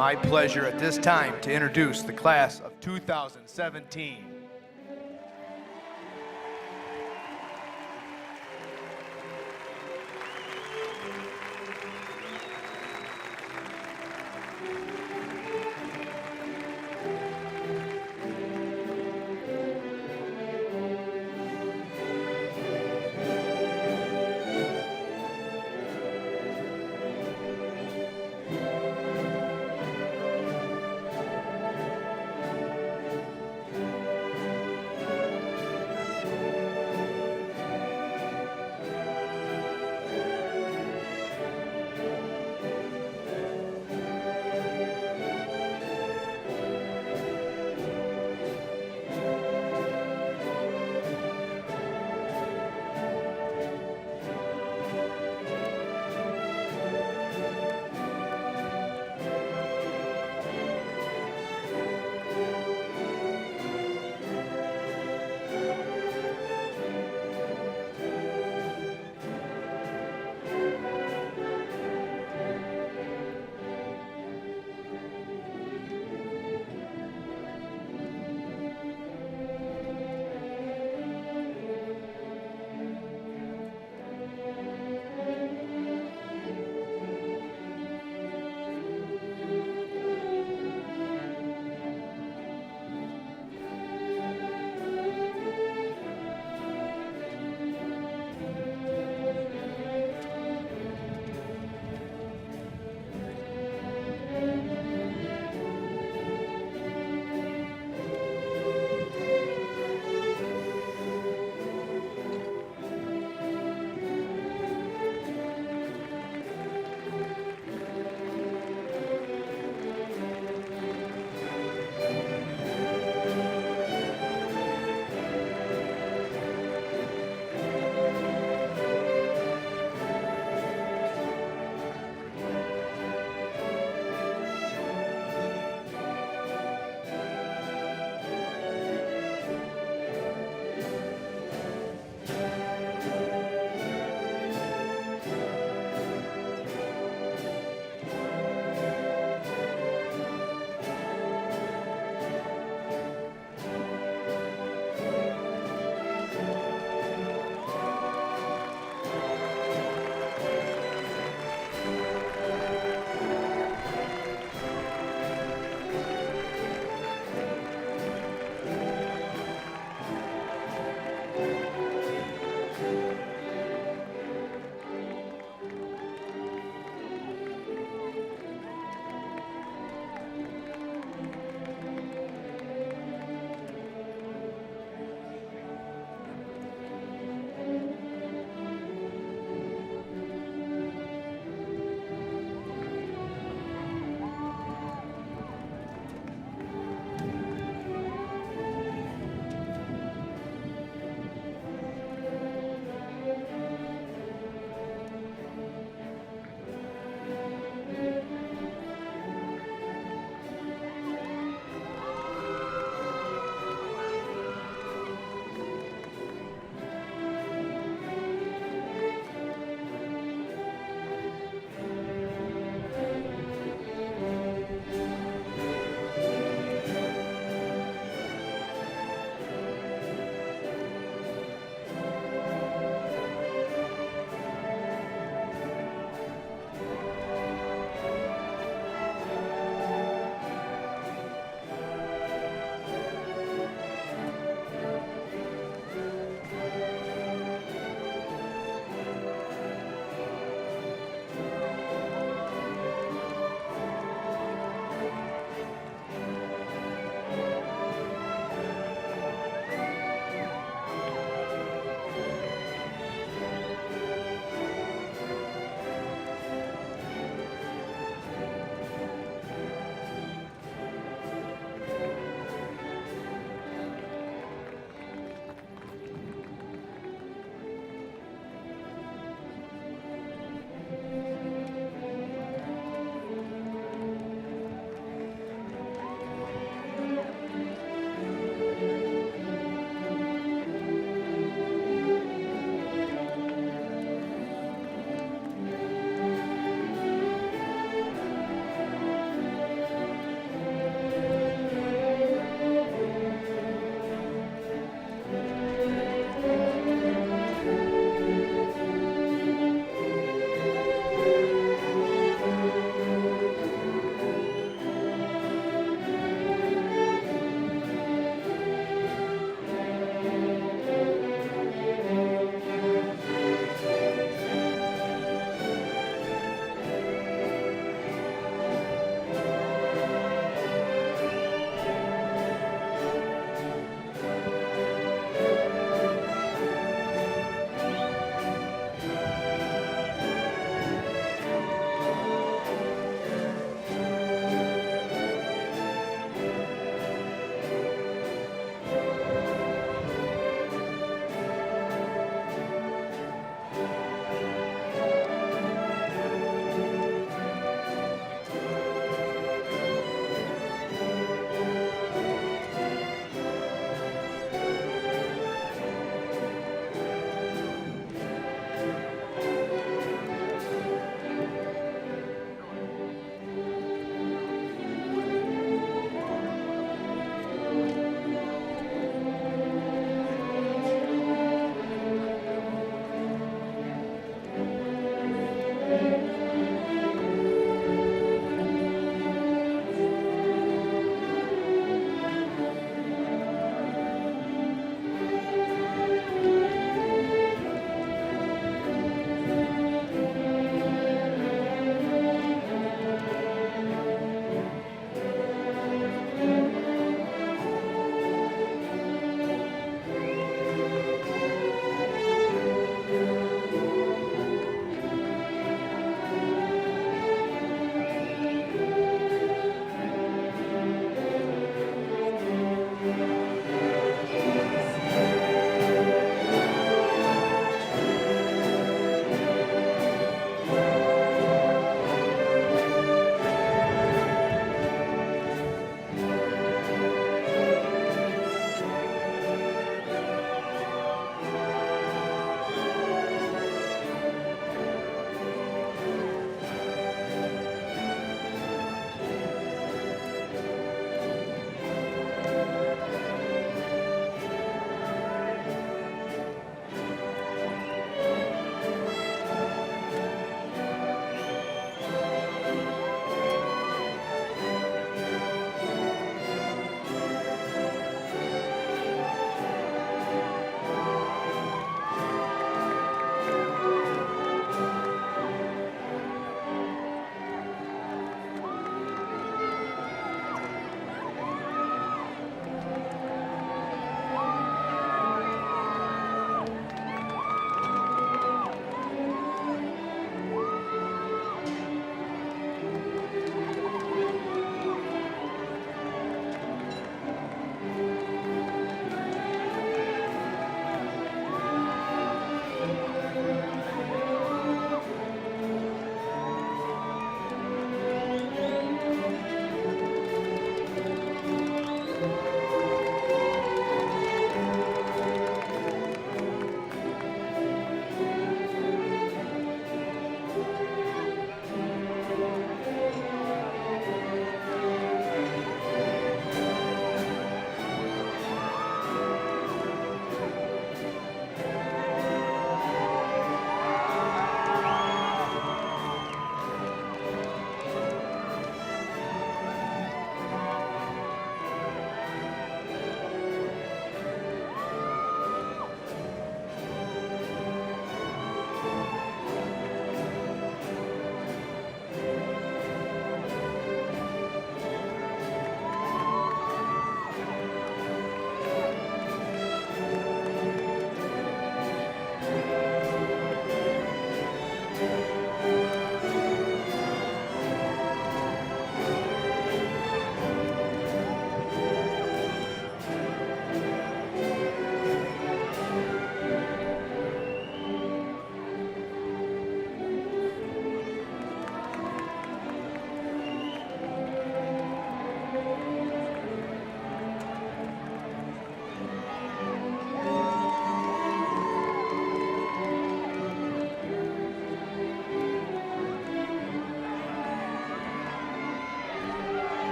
my pleasure at this time to introduce the class of 2017.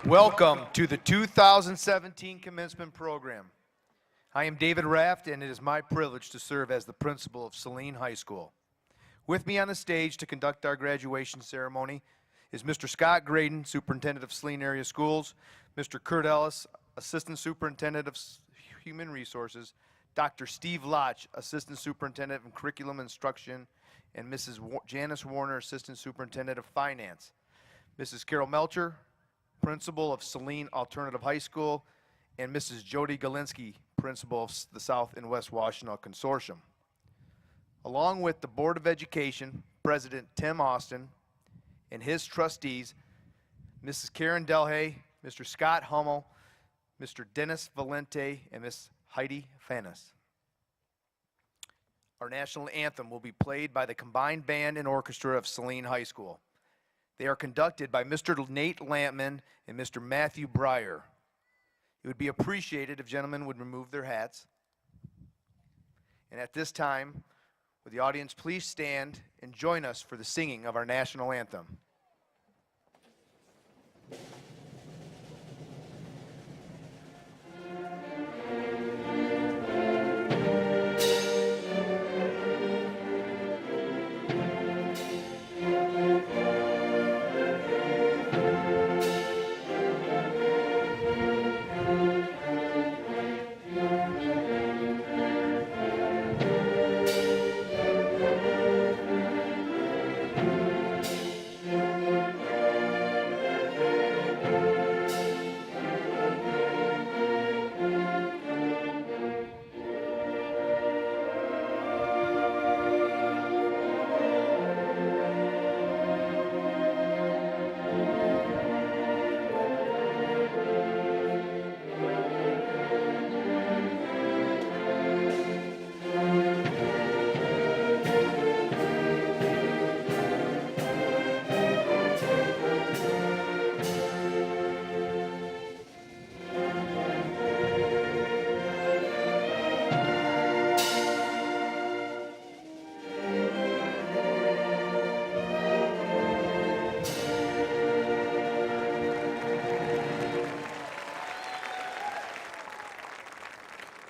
Welcome to the 2017 Commencement Program. I am David Raft, and it is my privilege to serve as the principal of Saline High School. With me on the stage to conduct our graduation ceremony is Mr. Scott Graydon, Superintendent of Saline Area Schools, Mr. Kurt Ellis, Assistant Superintendent of Human Resources, Dr. Steve Lotch, Assistant Superintendent of Curriculum Instruction, and Mrs. Janice Warner, Assistant Superintendent of Finance. Mrs. Carol Melcher, Principal of Saline Alternative High School, and Mrs. Jody Galinsky, Principal of the South and West Washtenaw Consortium. Along with the Board of Education, President Tim Austin, and his trustees, Mrs. Karen Delhay, Mr. Scott Hummel, Mr. Dennis Valente, and Ms. Heidi Fanis. Our national anthem will be played by the combined band and orchestra of Saline High School. They are conducted by Mr. Nate Lampman and Mr. Matthew Breyer. It would be appreciated if gentlemen would remove their hats. And at this time, would the audience please stand and join us for the singing of our national anthem.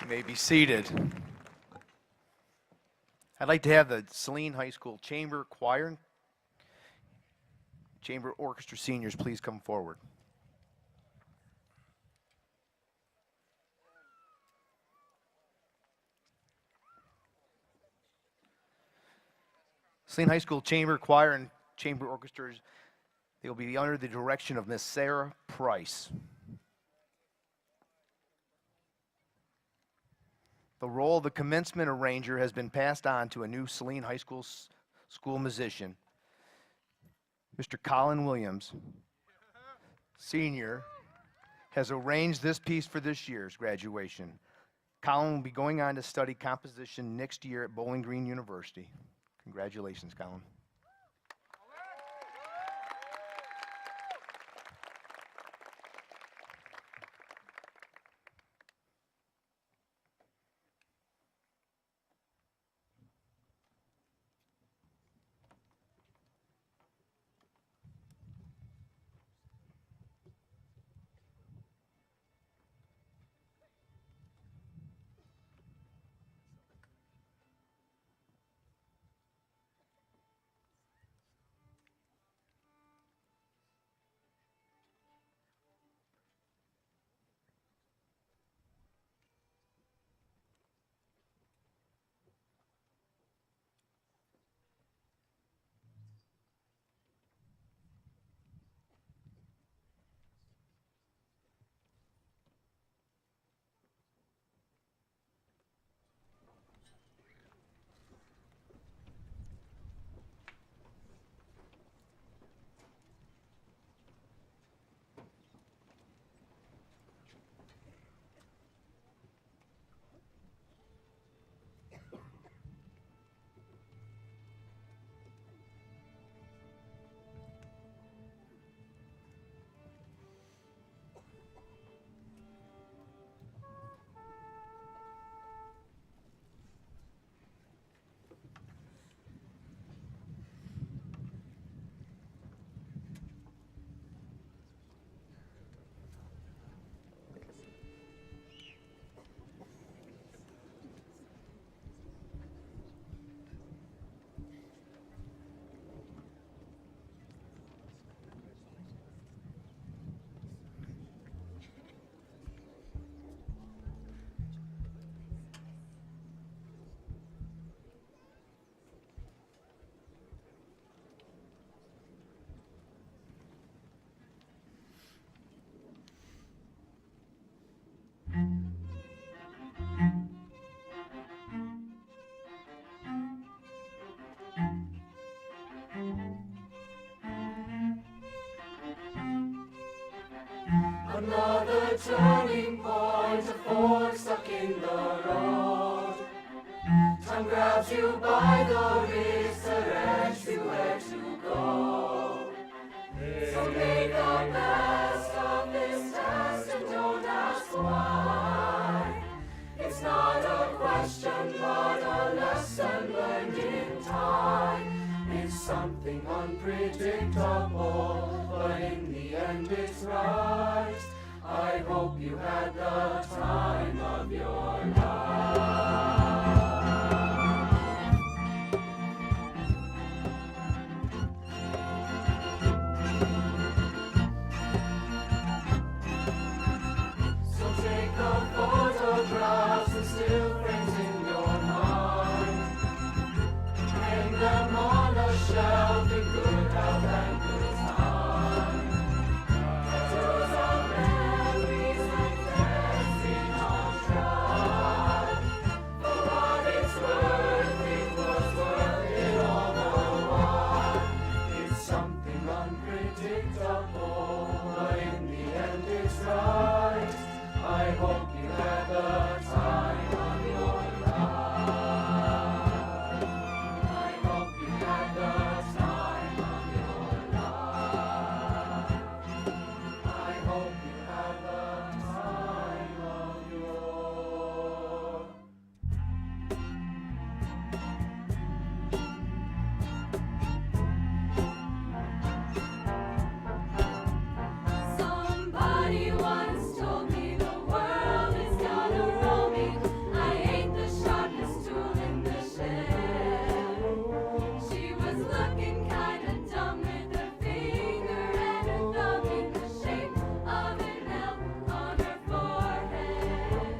You may be seated. I'd like to have the Saline High School Chamber Choir and Chamber Orchestra seniors please come forward. Saline High School Chamber Choir and Chamber Orchestras, they will be under the direction of Miss Sarah Price. The role of the commencement arranger has been passed on to a new Saline High School school musician, Mr. Colin Williams, Senior, has arranged this piece for this year's graduation. Colin will be going on to study composition next year at Bowling Green University. Congratulations, Colin. a turning point, a fork stuck in the road. Time grabs you by the wrist, directs you where to go. So make the best of this test and don't ask why. It's not a question, but a lesson learned in time. It's something unpredictable, but in the end it's right. I hope you had the time of your life. So take the photographs and still frames in your mind. Hang them on a shelf in good health and good time. Tattoos of memories and dancing on track. For what it's worth, it was worth it all the while. It's something unpredictable, but in the end it's right. I hope you had the time of your life. I hope you had the time of your life. I hope you had the time of your Somebody once told me the world is gonna roll me. I ain't the sharpest tool in the shed. She was looking kinda dumb with her finger and her thumb in the shape of an L on her forehead.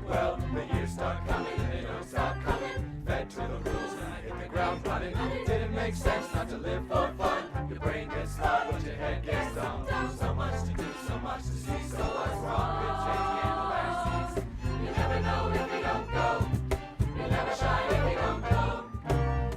Well, the years start coming and they don't stop coming. Fed to the rules and I hit the ground running. Didn't make sense not to live for fun. Your brain gets hard, but your head gets dumb. So much to do, so much to see, so what's wrong with changing in the last seas? You never know if you don't go. You never shine if you don't go.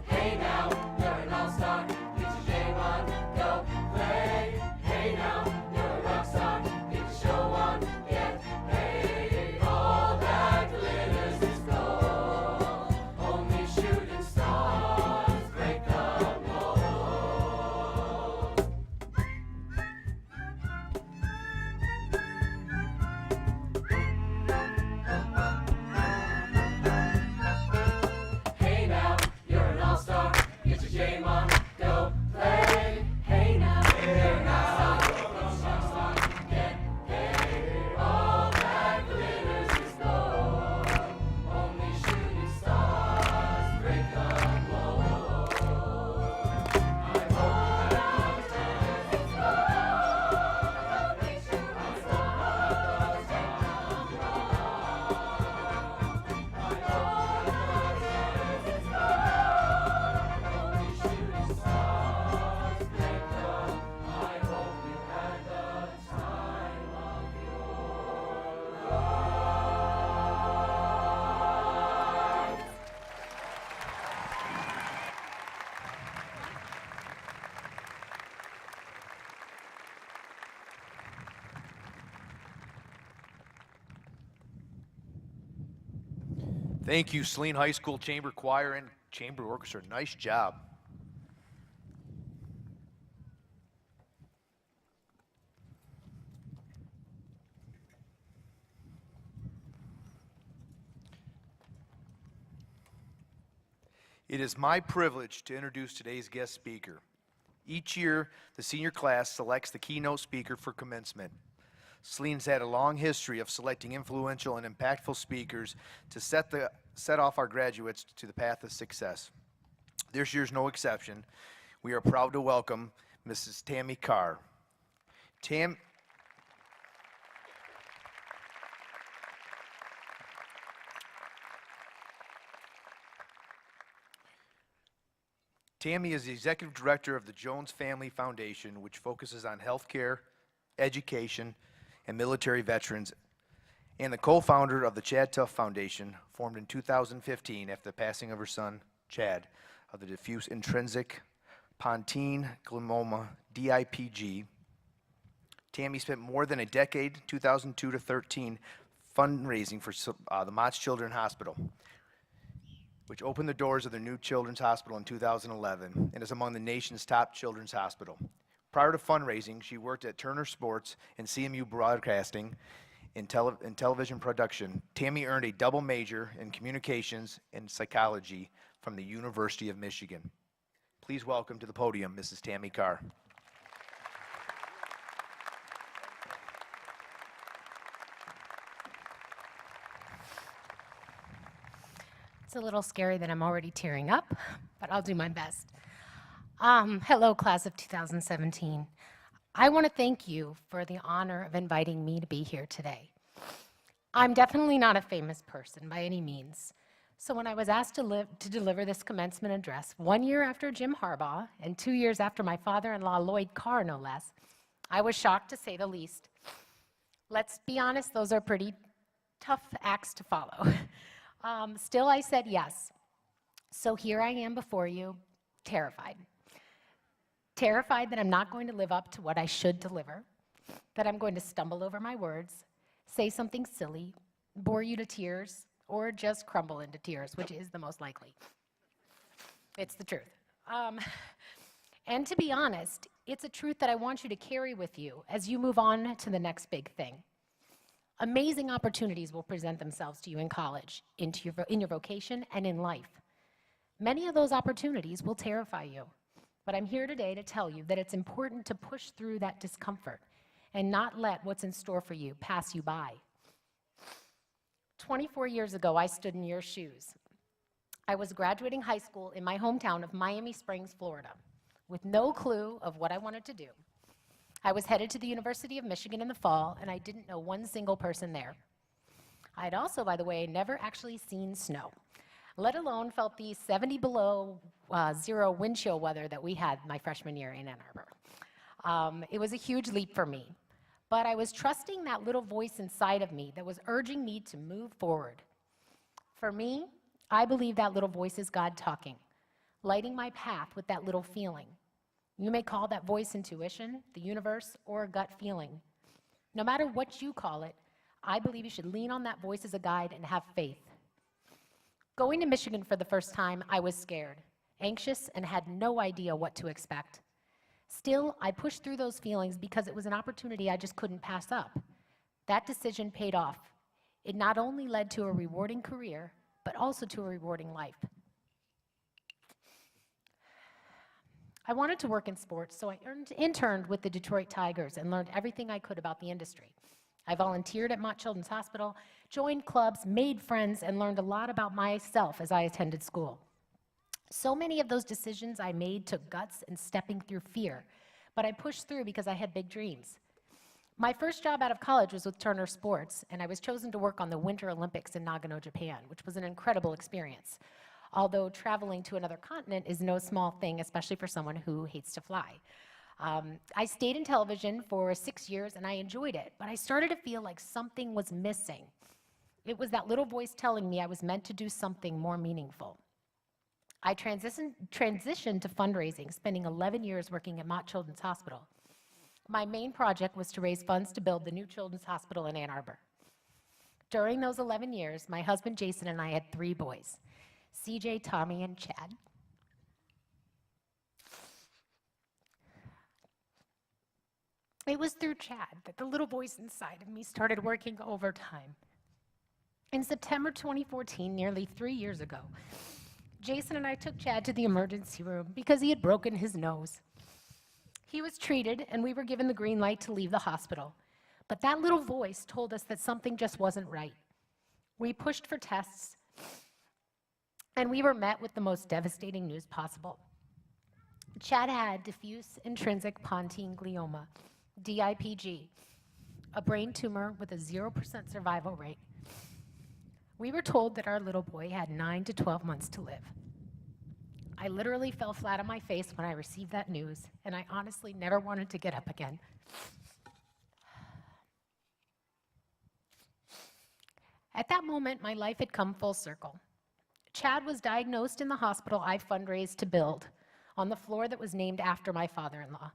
Hey now, you're an all-star. Get your game on, go play. Hey now, you're a rock star. Get your show on, get paid. All that glitters is gold. Only shooting stars break the mold. Hey now, you're an all-star. Get your game on, go play. Hey now, you're an all-star. Get your shots on, get paid. All that glitters is gold. Only shooting stars break the mold. I hope you had the time. Only shooting stars break the I hope you had the time of your life. Thank you, Saline High School Chamber Choir and Chamber Orchestra. Nice job. It is my privilege to introduce today's guest speaker. Each year, the senior class selects the keynote speaker for commencement. Saline's had a long history of selecting influential and impactful speakers to set off our graduates to the path of success. This year's no exception. We are proud to welcome Mrs. Tammy Carr. Tammy is the executive director of the Jones Family Foundation, which focuses on healthcare, education, and military veterans, and the co-founder of the Chad Tuff Foundation, formed in 2015 after the passing of her son, Chad, of the diffuse intrinsic pontine glioma, DIPG. Tammy spent more than a decade, 2002 to 13, fundraising for the Mott's Children's Hospital, which opened the doors of their new children's hospital in 2011 and is among the nation's top children's hospital. Prior to fundraising, she worked at Turner Sports and CMU Broadcasting in television production. Tammy earned a double major in communications and psychology from the University of Michigan. Please welcome to the podium Mrs. Tammy Carr. It's a little scary that I'm already tearing up, but I'll do my best. Hello, class of 2017. I want to thank you for the honor of inviting me to be here today. I'm definitely not a famous person by any means. So when I was asked to deliver this commencement address 1 year after Jim Harbaugh and 2 years after my father-in-law Lloyd Carr, no less, I was shocked to say the least. Let's be honest, those are pretty tough acts to follow. Still, I said yes. So here I am before you, terrified. Terrified that I'm not going to live up to what I should deliver, that I'm going to stumble over my words, say something silly, bore you to tears, or just crumble into tears, which is the most likely. It's the truth. And to be honest, it's a truth that I want you to carry with you as you move on to the next big thing. Amazing opportunities will present themselves to you in college, in your vocation, and in life. Many of those opportunities will terrify you, but I'm here today to tell you that it's important to push through that discomfort and not let what's in store for you pass you by. 24 years ago, I stood in your shoes. I was graduating high school in my hometown of Miami Springs, Florida, with no clue of what I wanted to do. I was headed to the University of Michigan in the fall, and I didn't know one single person there. I'd also, by the way, never actually seen snow, let alone felt the 70 below zero wind chill weather that we had my freshman year in Ann Arbor. It was a huge leap for me, but I was trusting that little voice inside of me that was urging me to move forward. For me, I believe that little voice is God talking, lighting my path with that little feeling. You may call that voice intuition, the universe, or a gut feeling. No matter what you call it, I believe you should lean on that voice as a guide and have faith. Going to Michigan for the first time, I was scared, anxious, and had no idea what to expect. Still, I pushed through those feelings because it was an opportunity I just couldn't pass up. That decision paid off. It not only led to a rewarding career, but also to a rewarding life. I wanted to work in sports, so I interned with the Detroit Tigers and learned everything I could about the industry. I volunteered at Mott Children's Hospital, joined clubs, made friends, and learned a lot about myself as I attended school. So many of those decisions I made took guts and stepping through fear, but I pushed through because I had big dreams. My first job out of college was with Turner Sports, and I was chosen to work on the Winter Olympics in Nagano, Japan, which was an incredible experience. Although traveling to another continent is no small thing, especially for someone who hates to fly. I stayed in television for 6 years and I enjoyed it, but I started to feel like something was missing. It was that little voice telling me I was meant to do something more meaningful. I transitioned to fundraising, spending 11 years working at Mott Children's Hospital. My main project was to raise funds to build the new Children's Hospital in Ann Arbor. During those 11 years, my husband Jason and I had 3 boys. CJ, Tommy, and Chad. It was through Chad that the little voice inside of me started working overtime. In September 2014, nearly 3 years ago, Jason and I took Chad to the emergency room because he had broken his nose. He was treated, and we were given the green light to leave the hospital. But that little voice told us that something just wasn't right. We pushed for tests, and we were met with the most devastating news possible. Chad had diffuse intrinsic pontine glioma, DIPG, a brain tumor with a 0% survival rate. We were told that our little boy had 9 to 12 months to live. I literally fell flat on my face when I received that news, and I honestly never wanted to get up again. At that moment, my life had come full circle. Chad was diagnosed in the hospital I fundraised to build on the floor that was named after my father-in-law.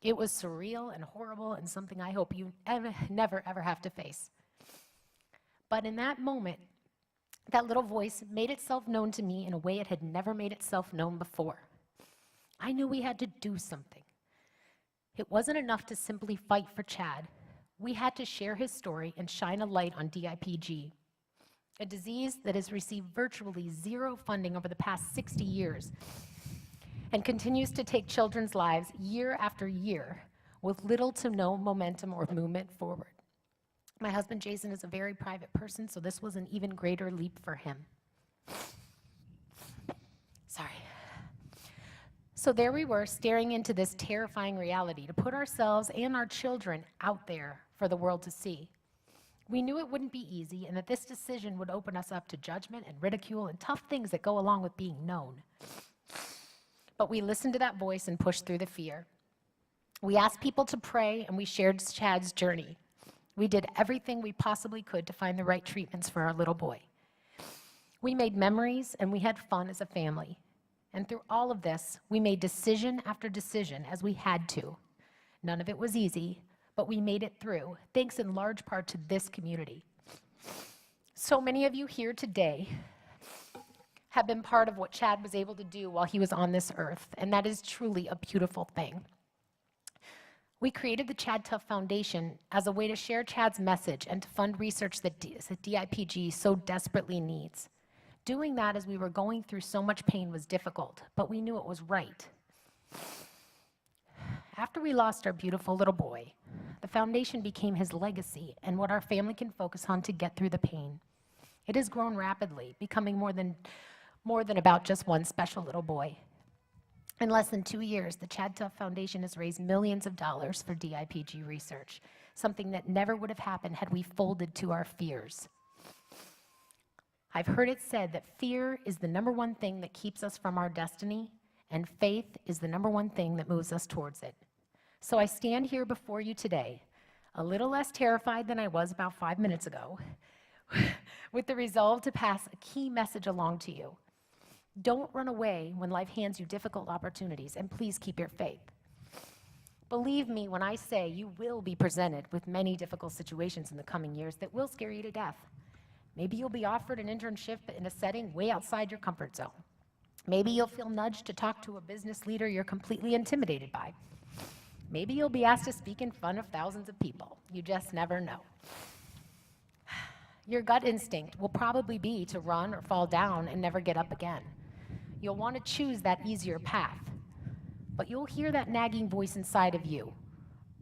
It was surreal and horrible and something I hope you never, ever have to face. But in that moment, that little voice made itself known to me in a way it had never made itself known before. I knew we had to do something. It wasn't enough to simply fight for Chad. We had to share his story and shine a light on DIPG, a disease that has received virtually zero funding over the past 60 years and continues to take children's lives year after year with little to no momentum or movement forward. My husband Jason is a very private person, so this was an even greater leap for him. Sorry. So there we were, staring into this terrifying reality to put ourselves and our children out there for the world to see. We knew it wouldn't be easy and that this decision would open us up to judgment and ridicule and tough things that go along with being known. But we listened to that voice and pushed through the fear. We asked people to pray and we shared Chad's journey. We did everything we possibly could to find the right treatments for our little boy. We made memories and we had fun as a family. And through all of this, we made decision after decision as we had to. None of it was easy, but we made it through, thanks in large part to this community. So many of you here today have been part of what Chad was able to do while he was on this earth, and that is truly a beautiful thing. We created the Chad Tough Foundation as a way to share Chad's message and to fund research that DIPG so desperately needs. Doing that as we were going through so much pain was difficult, but we knew it was right. After we lost our beautiful little boy, the foundation became his legacy and what our family can focus on to get through the pain. It has grown rapidly, becoming more than about just one special little boy. In less than 2 years, the Chad Tough Foundation has raised millions of dollars for DIPG research, something that never would have happened had we folded to our fears. I've heard it said that fear is the #1 thing that keeps us from our destiny, and faith is the #1 thing that moves us towards it. So I stand here before you today, a little less terrified than I was about 5 minutes ago, with the resolve to pass a key message along to you. Don't run away when life hands you difficult opportunities, and please keep your faith. Believe me when I say you will be presented with many difficult situations in the coming years that will scare you to death. Maybe you'll be offered an internship in a setting way outside your comfort zone. Maybe you'll feel nudged to talk to a business leader you're completely intimidated by. Maybe you'll be asked to speak in front of thousands of people. You just never know. Your gut instinct will probably be to run or fall down and never get up again. You'll want to choose that easier path, but you'll hear that nagging voice inside of you,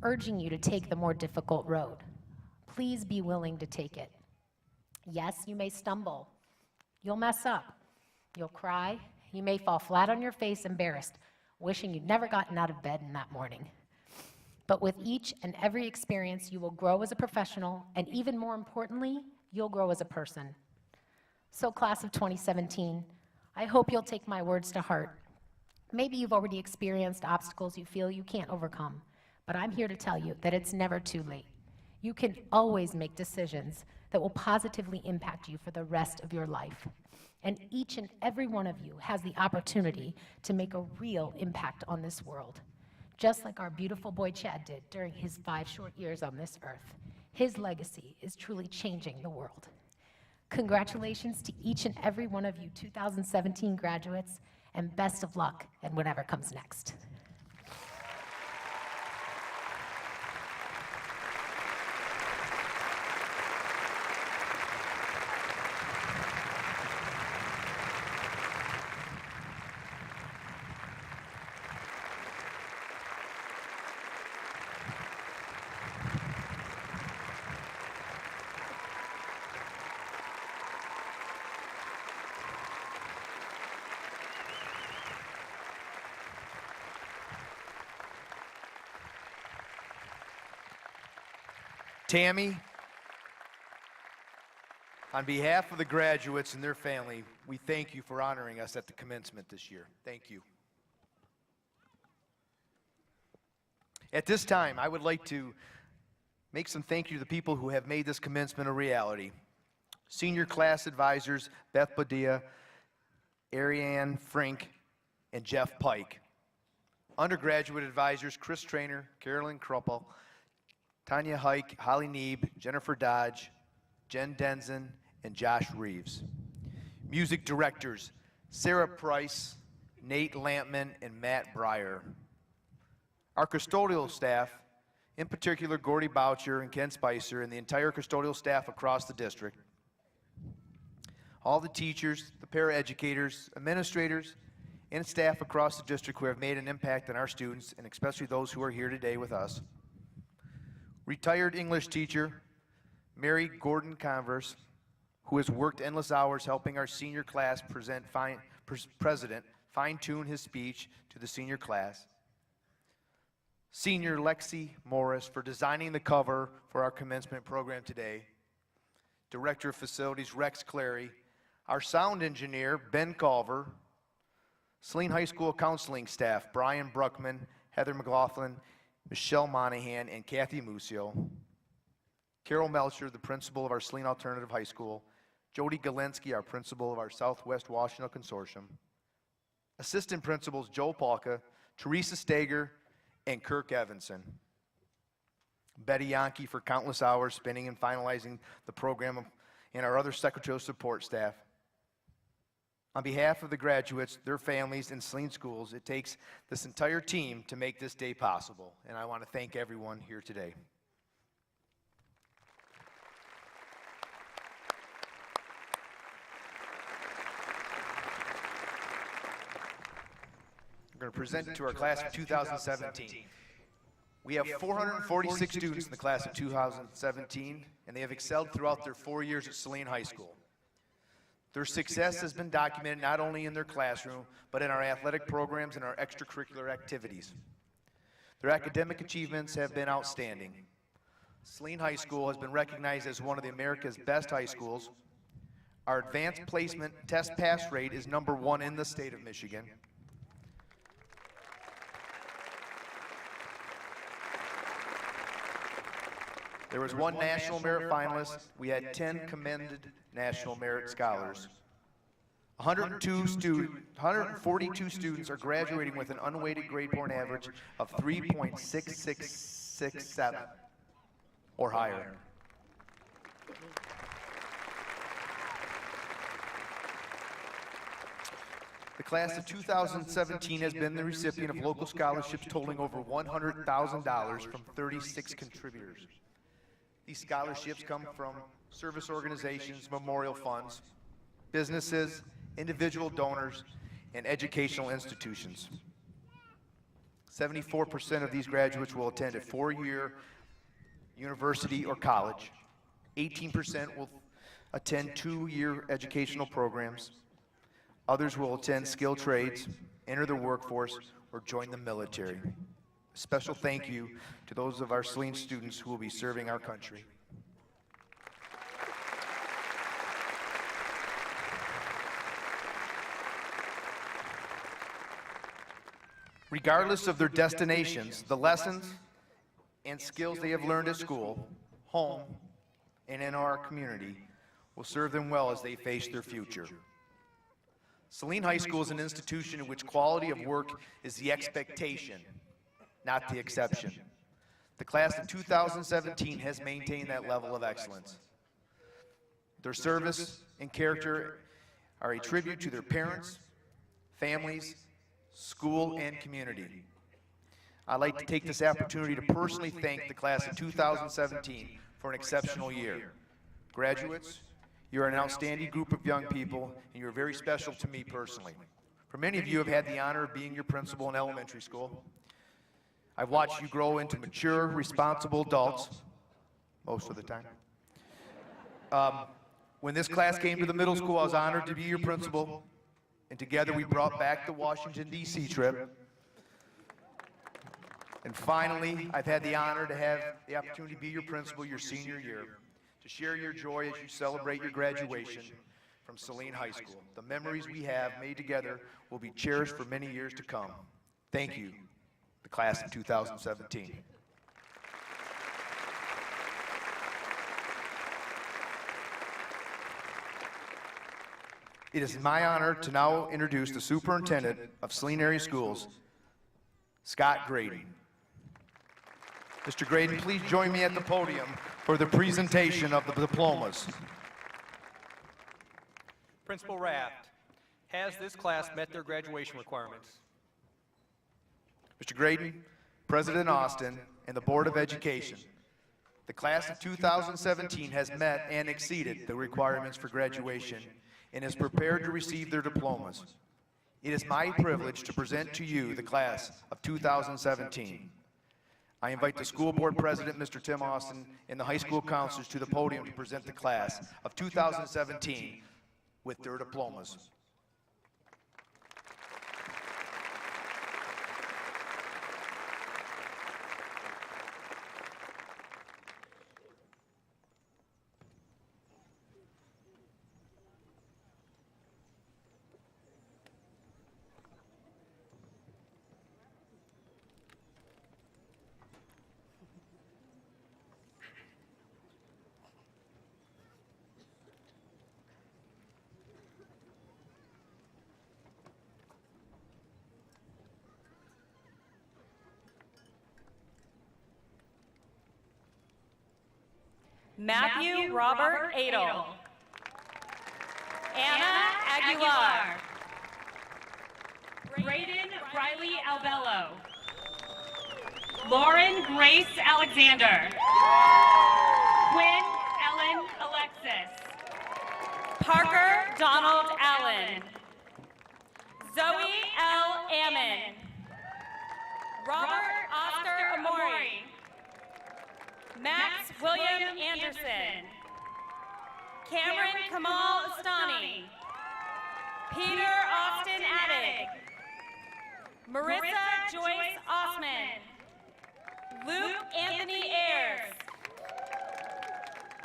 urging you to take the more difficult road. Please be willing to take it. Yes, you may stumble. You'll mess up. You'll cry. You may fall flat on your face, embarrassed, wishing you'd never gotten out of bed in that morning. But with each and every experience, you will grow as a professional, and even more importantly, you'll grow as a person. So class of 2017, I hope you'll take my words to heart. Maybe you've already experienced obstacles you feel you can't overcome, but I'm here to tell you that it's never too late. You can always make decisions that will positively impact you for the rest of your life. And each and every one of you has the opportunity to make a real impact on this world, just like our beautiful boy Chad did during his 5 short years on this earth. His legacy is truly changing the world. Congratulations to each and every one of you 2017 graduates, and best of luck in whatever comes next. Tammy, on behalf of the graduates and their family, we thank you for honoring us at the commencement this year. Thank you. At this time, I would like to make some thank you to the people who have made this commencement a reality. Senior class advisors Beth Padilla, Ariane Frink, and Jeff Pike. Undergraduate advisors Chris Trainer, Carolyn Kruppel, Tanya Hike, Holly Neeb, Jennifer Dodge, Jen Denzen, and Josh Reeves. Music directors Sarah Price, Nate Lampman, and Matt Breyer. Our custodial staff, in particular Gordy Boucher and Ken Spicer, and the entire custodial staff across the district. All the teachers, the paraeducators, administrators, and staff across the district who have made an impact on our students, and especially those who are here today with us. Retired English teacher Mary Gordon Converse, who has worked endless hours helping our senior class president fine-tune his speech to the senior class. Senior Lexi Morris for designing the cover for our commencement program today. Director of Facilities Rex Clary. Our sound engineer Ben Culver. Saline High School counseling staff Brian Bruckman, Heather McLaughlin, Michelle Monahan, and Kathy Musio. Carol Melcher, the principal of our Saline Alternative High School. Jody Galinsky, our principal of our Southwest Washington Consortium. Assistant principals Joe Palka, Teresa Stager, and Kirk Evanson. Betty Yankee for countless hours spending and finalizing the program, and our other secretarial support staff. On behalf of the graduates, their families, and Saline schools, it takes this entire team to make this day possible, and I want to thank everyone here today. We're going to present to our class of 2017. We have 446 students in the class of 2017, and they have excelled throughout their 4 years at Saline High School. Their success has been documented not only in their classroom, but in our athletic programs and our extracurricular activities. Their academic achievements have been outstanding. Saline High School has been recognized as one of the America's best high schools. Our advanced placement test pass rate is #1 in the state of Michigan. There was 1 National Merit finalist. We had 10 commended National Merit Scholars. 142 students are graduating with an unweighted grade point average of 3.6667 or higher. The class of 2017 has been the recipient of local scholarships totaling over $100,000 from 36 contributors. These scholarships come from service organizations, memorial funds, businesses, individual donors, and educational institutions. 74% of these graduates will attend a 4-year university or college. 18% will attend 2-year educational programs. Others will attend skilled trades, enter the workforce, or join the military. A special thank you to those of our Saline students who will be serving our country. Regardless of their destinations, the lessons and skills they have learned at school, home, and in our community will serve them well as they face their future. Saline High School is an institution in which quality of work is the expectation, not the exception. The class of 2017 has maintained that level of excellence. Their service and character are a tribute to their parents, families, school, and community. I'd like to take this opportunity to personally thank the class of 2017 for an exceptional year. Graduates, you're an outstanding group of young people, and you're very special to me personally. For many of you have had the honor of being your principal in elementary school. I've watched you grow into mature, responsible adults, most of the time. When this class came to the middle school, I was honored to be your principal, and together we brought back the Washington, D.C. trip. And finally, I've had the honor to have the opportunity to be your principal your senior year, to share your joy as you celebrate your graduation from Saline High School. The memories we have made together will be cherished for many years to come. Thank you, the class of 2017. It is my honor to now introduce the superintendent of Saline Area Schools, Scott Graydon. Mr. Graydon, please join me at the podium for the presentation of the diplomas. Principal Raft, has this class met their graduation requirements? Mr. Graydon, President Austin, and the Board of Education, the class of 2017 has met and exceeded the requirements for graduation and is prepared to receive their diplomas. It is my privilege to present to you the class of 2017. I invite the school board president, Mr. Tim Austin, and the high school counselors to the podium to present the class of 2017 with their diplomas. Matthew Robert Adel. Anna Aguilar. Braden Riley Albello. Lauren Grace Alexander. Quinn Ellen Alexis. Parker Donald Allen. Zoe L. Ammon. Robert Oscar Amori. Max William Anderson. Cameron Kamal Astani. Peter Austin Addig. Marissa Joyce Osman. Luke Anthony Ayers.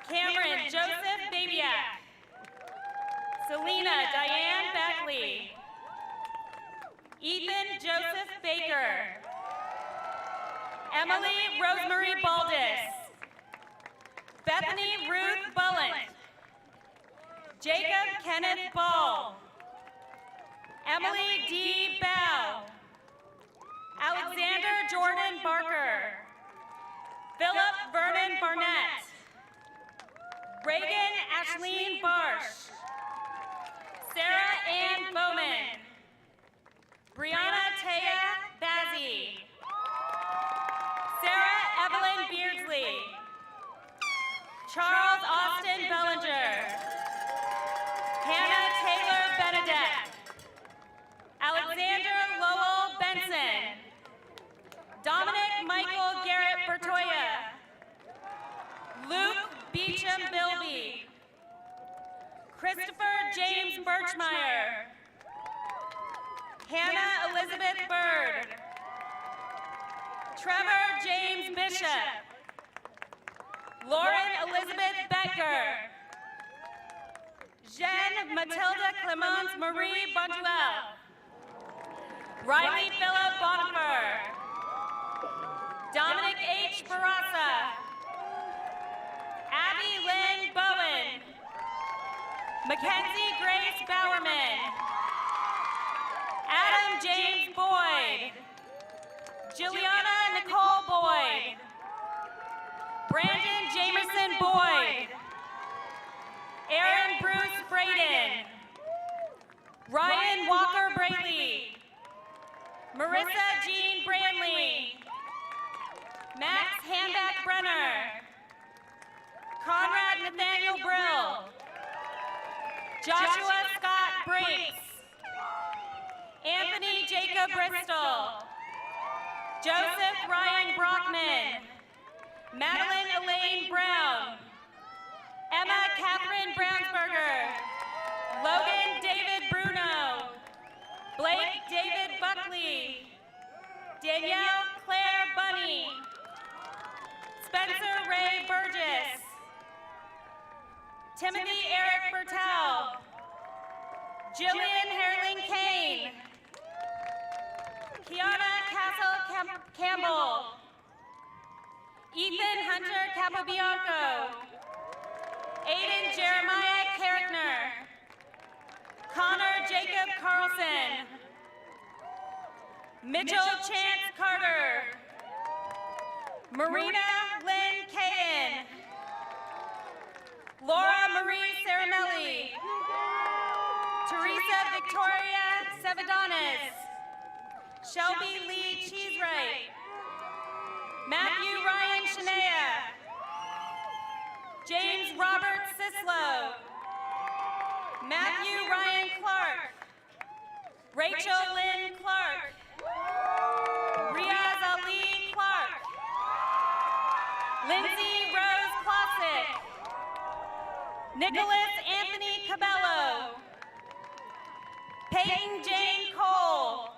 Cameron Joseph Babiak. Selena Diane Beckley. Ethan Joseph Baker. Emily Rosemary Baldus. Bethany Ruth Bullant. Jacob Kenneth Ball. Emily D. Bow. Alexander Jordan Barker. Philip Vernon Barnett. Reagan Ashleen Barsh. Sarah Ann Bowman. Brianna Taya Bazzi. Sarah Evelyn Beardsley. Charles Austin Bellinger. Hannah Taylor Benedette. Alexander Lowell Benson. Dominic Michael Garrett Bertoya. Luke Beecham Bilby. Christopher James Birchmeyer. Hannah Elizabeth Bird. Trevor James Bishop. Lauren Elizabeth Becker. Jeanne Matilda Clemence Marie Bonduel. Riley Philip Bonifer. Dominic H. Barassa. Abby Lynn Bowen. Mackenzie Grace Bowerman. Adam James Boyd. Juliana Nicole Boyd. Brandon Jamerson Boyd. Aaron Bruce Braden. Ryan Walker Braley. Marissa Jean Branley. Max Hanbeck Brenner. Conrad Nathaniel Brill. Joshua Scott Brinks. Anthony Jacob Bristol. Joseph Ryan Brockman. Madeline Elaine Brown. Emma Catherine Brownsberger. Logan David Bruno. Blake David Buckley. Danielle Claire Bunny. Spencer Ray Burgess. Timothy Eric Bertel. Jillian Herling Kane. Kiana Castle Campbell. Ethan Hunter Capobianco. Aiden Jeremiah Carrickner. Connor Jacob Carlson. Mitchell Chance Carter. Marina Lynn Cahan. Laura Marie Caramelli. Teresa Victoria Sevadonis. Shelby Lee Cheesewright. Matthew Ryan Shania. James Robert Sislo. Matthew Ryan Clark. Rachel Lynn Clark. Riaz Ali Clark. Lindsay Rose Classic. Nicholas Anthony Cabello. Peyton Jane Cole.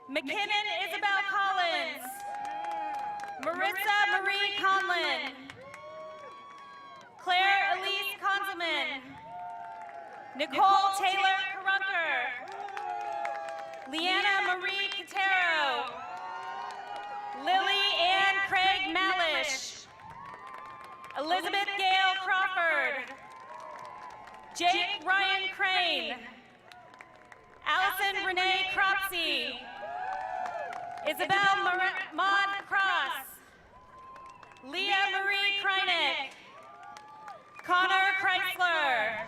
McKinnon Isabel Collins. Marissa Marie Conlin. Claire Elise Conzelman. Nicole Taylor Carunker. Leanna Marie Catero. Lily Ann Craig Malish. Elizabeth Gale Crawford. Jake Ryan Crane. Allison Renee Cropsey. Isabel Maud Cross. Leah Marie Kreinick. Connor Chrysler.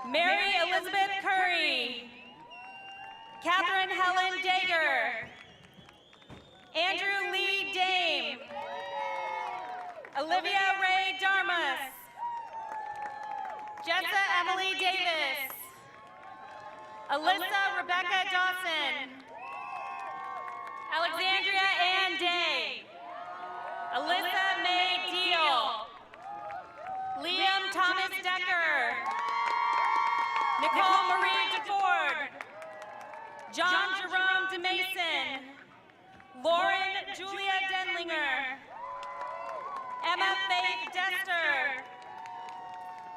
Mary Elizabeth Curry. Catherine Helen Dager. Andrew Lee Dame. Olivia Ray Darmus. Jessa Emily Davis. Alyssa Rebecca Dawson. Alexandria Ann Day. Alyssa May Deal. Liam Thomas Decker. Nicole Marie DeFord. John Jerome DeMason. Lauren Julia Denlinger. Emma Faith Dester.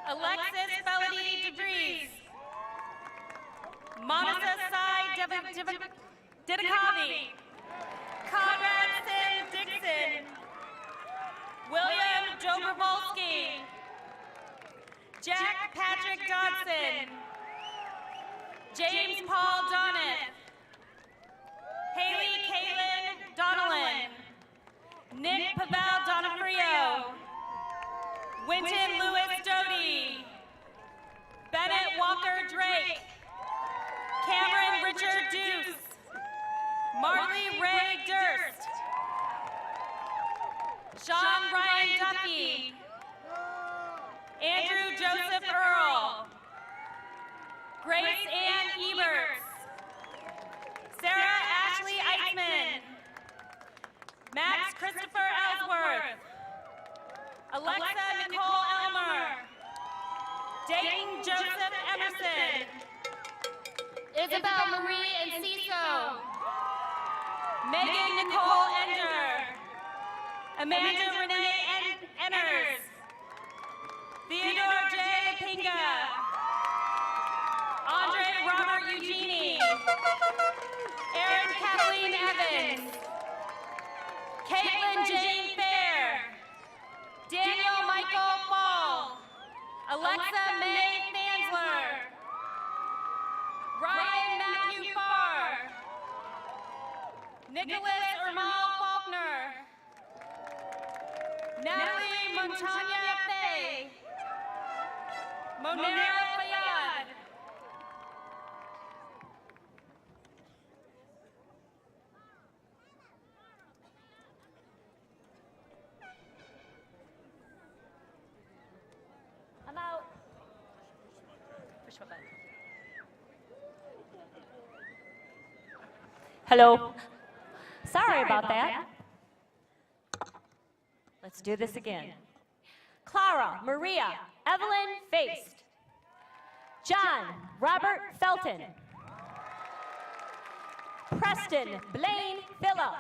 Alexis Felody DeVries. Monica Sai Didakavi. Conrad Sim Dixon. William Dobrovolsky. Jack Patrick Dodson. James Paul Doneth. Haley Kaylin Donnellan. Nick Pavel Donofrio. Winton Lewis Doty. Bennett Walker Drake. Cameron Richard Deuce. Marley Ray Durst. Sean Ryan Duffy. Andrew Joseph Earl. Grace Ann Eberts. Sarah Ashley Eichman. Max Christopher Ellsworth. Alexa Nicole Elmer. Dayton Joseph Emerson. Isabel Marie Enciso. Megan Nicole Ender. Amanda Renee Enners. Theodore J. Pinga. Andre Robert Eugenie. Erin Kathleen Evans. Caitlin Jane Fair. Daniel Michael Fall. Alexa May Fansler. Ryan Matthew Farr. Nicholas Ermal Faulkner. Natalie Montagna Fay. Monera Fayad. I'm out. Push my button. Hello. Sorry about that. Let's do this again. Clara Maria Evelyn Feist. John Robert Felton. Preston Blaine Phillip.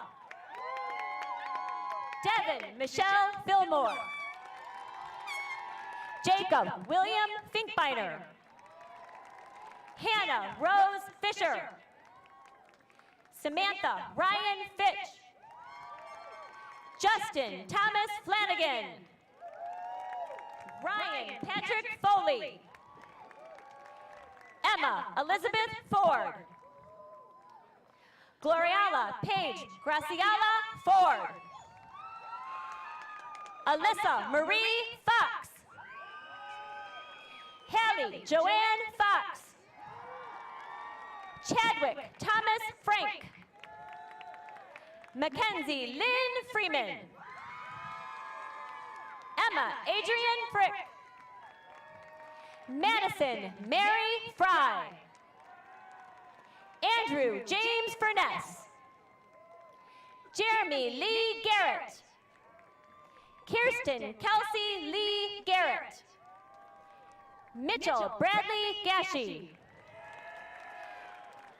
Devin Michelle Fillmore. Jacob William Finkbeiner. Hannah Rose Fisher. Samantha Ryan Fitch. Justin Thomas Flanagan. Ryan Patrick Foley. Emma Elizabeth Ford. Gloriala Paige Graciela Ford. Alyssa Marie Fox. Hallie Joanne Fox. Chadwick Thomas Frank. Mackenzie Lynn Freeman. Emma Adrian Frick. Madison Mary Fry. Andrew James Furness. Jeremy Lee Garrett. Kirsten Kelsey Lee Garrett. Mitchell Bradley Gashi.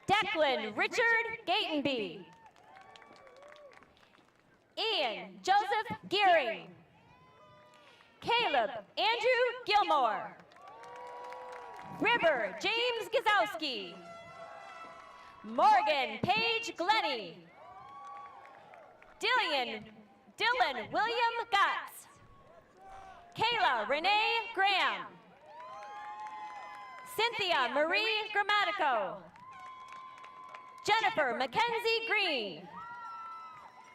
Declan Richard Gatenby. Ian Joseph Gearing. Caleb Andrew Gilmore. River James Gazowski. Morgan Paige Glenny. Dylan William Gotts. Kayla Renee Graham. Cynthia Marie Grammatico. Jennifer Mackenzie Green.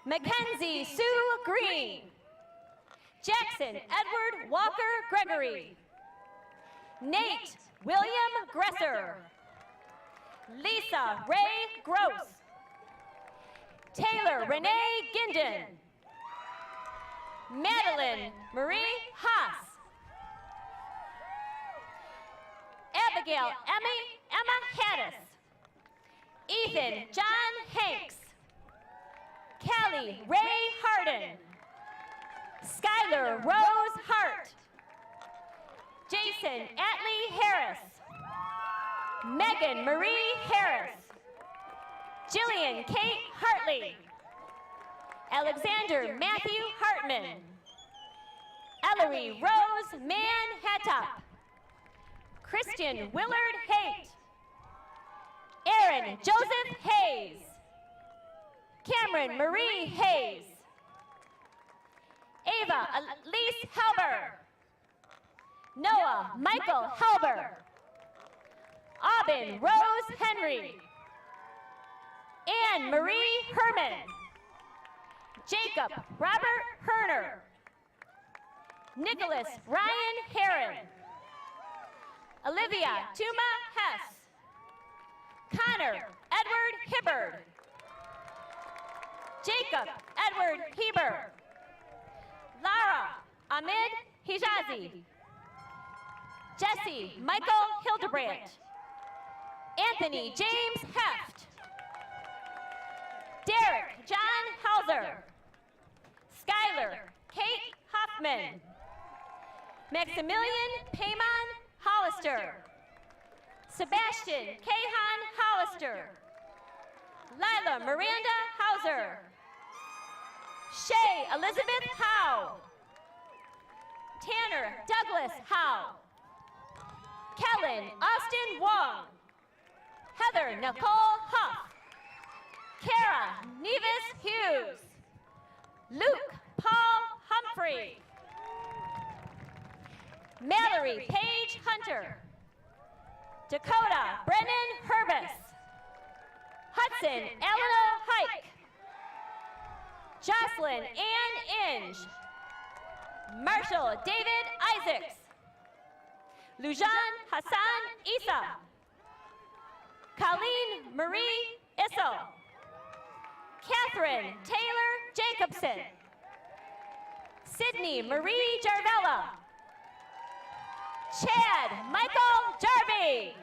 Mackenzie Sue Green. Jackson Edward Walker Gregory. Nate William Gresser. Lisa Ray Gross. Taylor Renee Ginden. Madeline Marie Haas. Abigail Emma Hattis. Ethan John Hanks. Callie Ray Harden. Skylar Rose Hart. Jason Atley Harris. Megan Marie Harris. Jillian Kate Hartley. Alexander Matthew Hartman. Ellery Rose Mann Hattop. Christian Willard Haight. Aaron Joseph Hayes. Cameron Marie Hayes. Ava Elise Halber. Noah Michael Halber. Aubin Rose Henry. Anne Marie Herman. Jacob Robert Herner. Nicholas Ryan Heron. Olivia Tuma Hess. Connor Edward Hibbard. Jacob Edward Heber. Lara Ahmed Hijazi. Jesse Michael Hildebrandt. Anthony James Heft. Derek John Hauser. Skylar Kate Hoffman. Maximilian Payman Hollister. Sebastian Kahan Hollister. Lila Miranda Hauser. Shay Elizabeth Howe. Tanner Douglas Howe. Kellen Austin Wong. Heather Nicole Huff. Kara Nevis Hughes. Luke Paul Humphrey. Mallory Paige Hunter. Dakota Brennan Herbis. Hudson Alano Hike. Jocelyn Ann Inge. Marshall David Isaacs. Lujan Hassan Isa. Colleen Marie Issel. Catherine Taylor Jacobson. Sydney Marie Jarvella. Chad Michael Jarvie.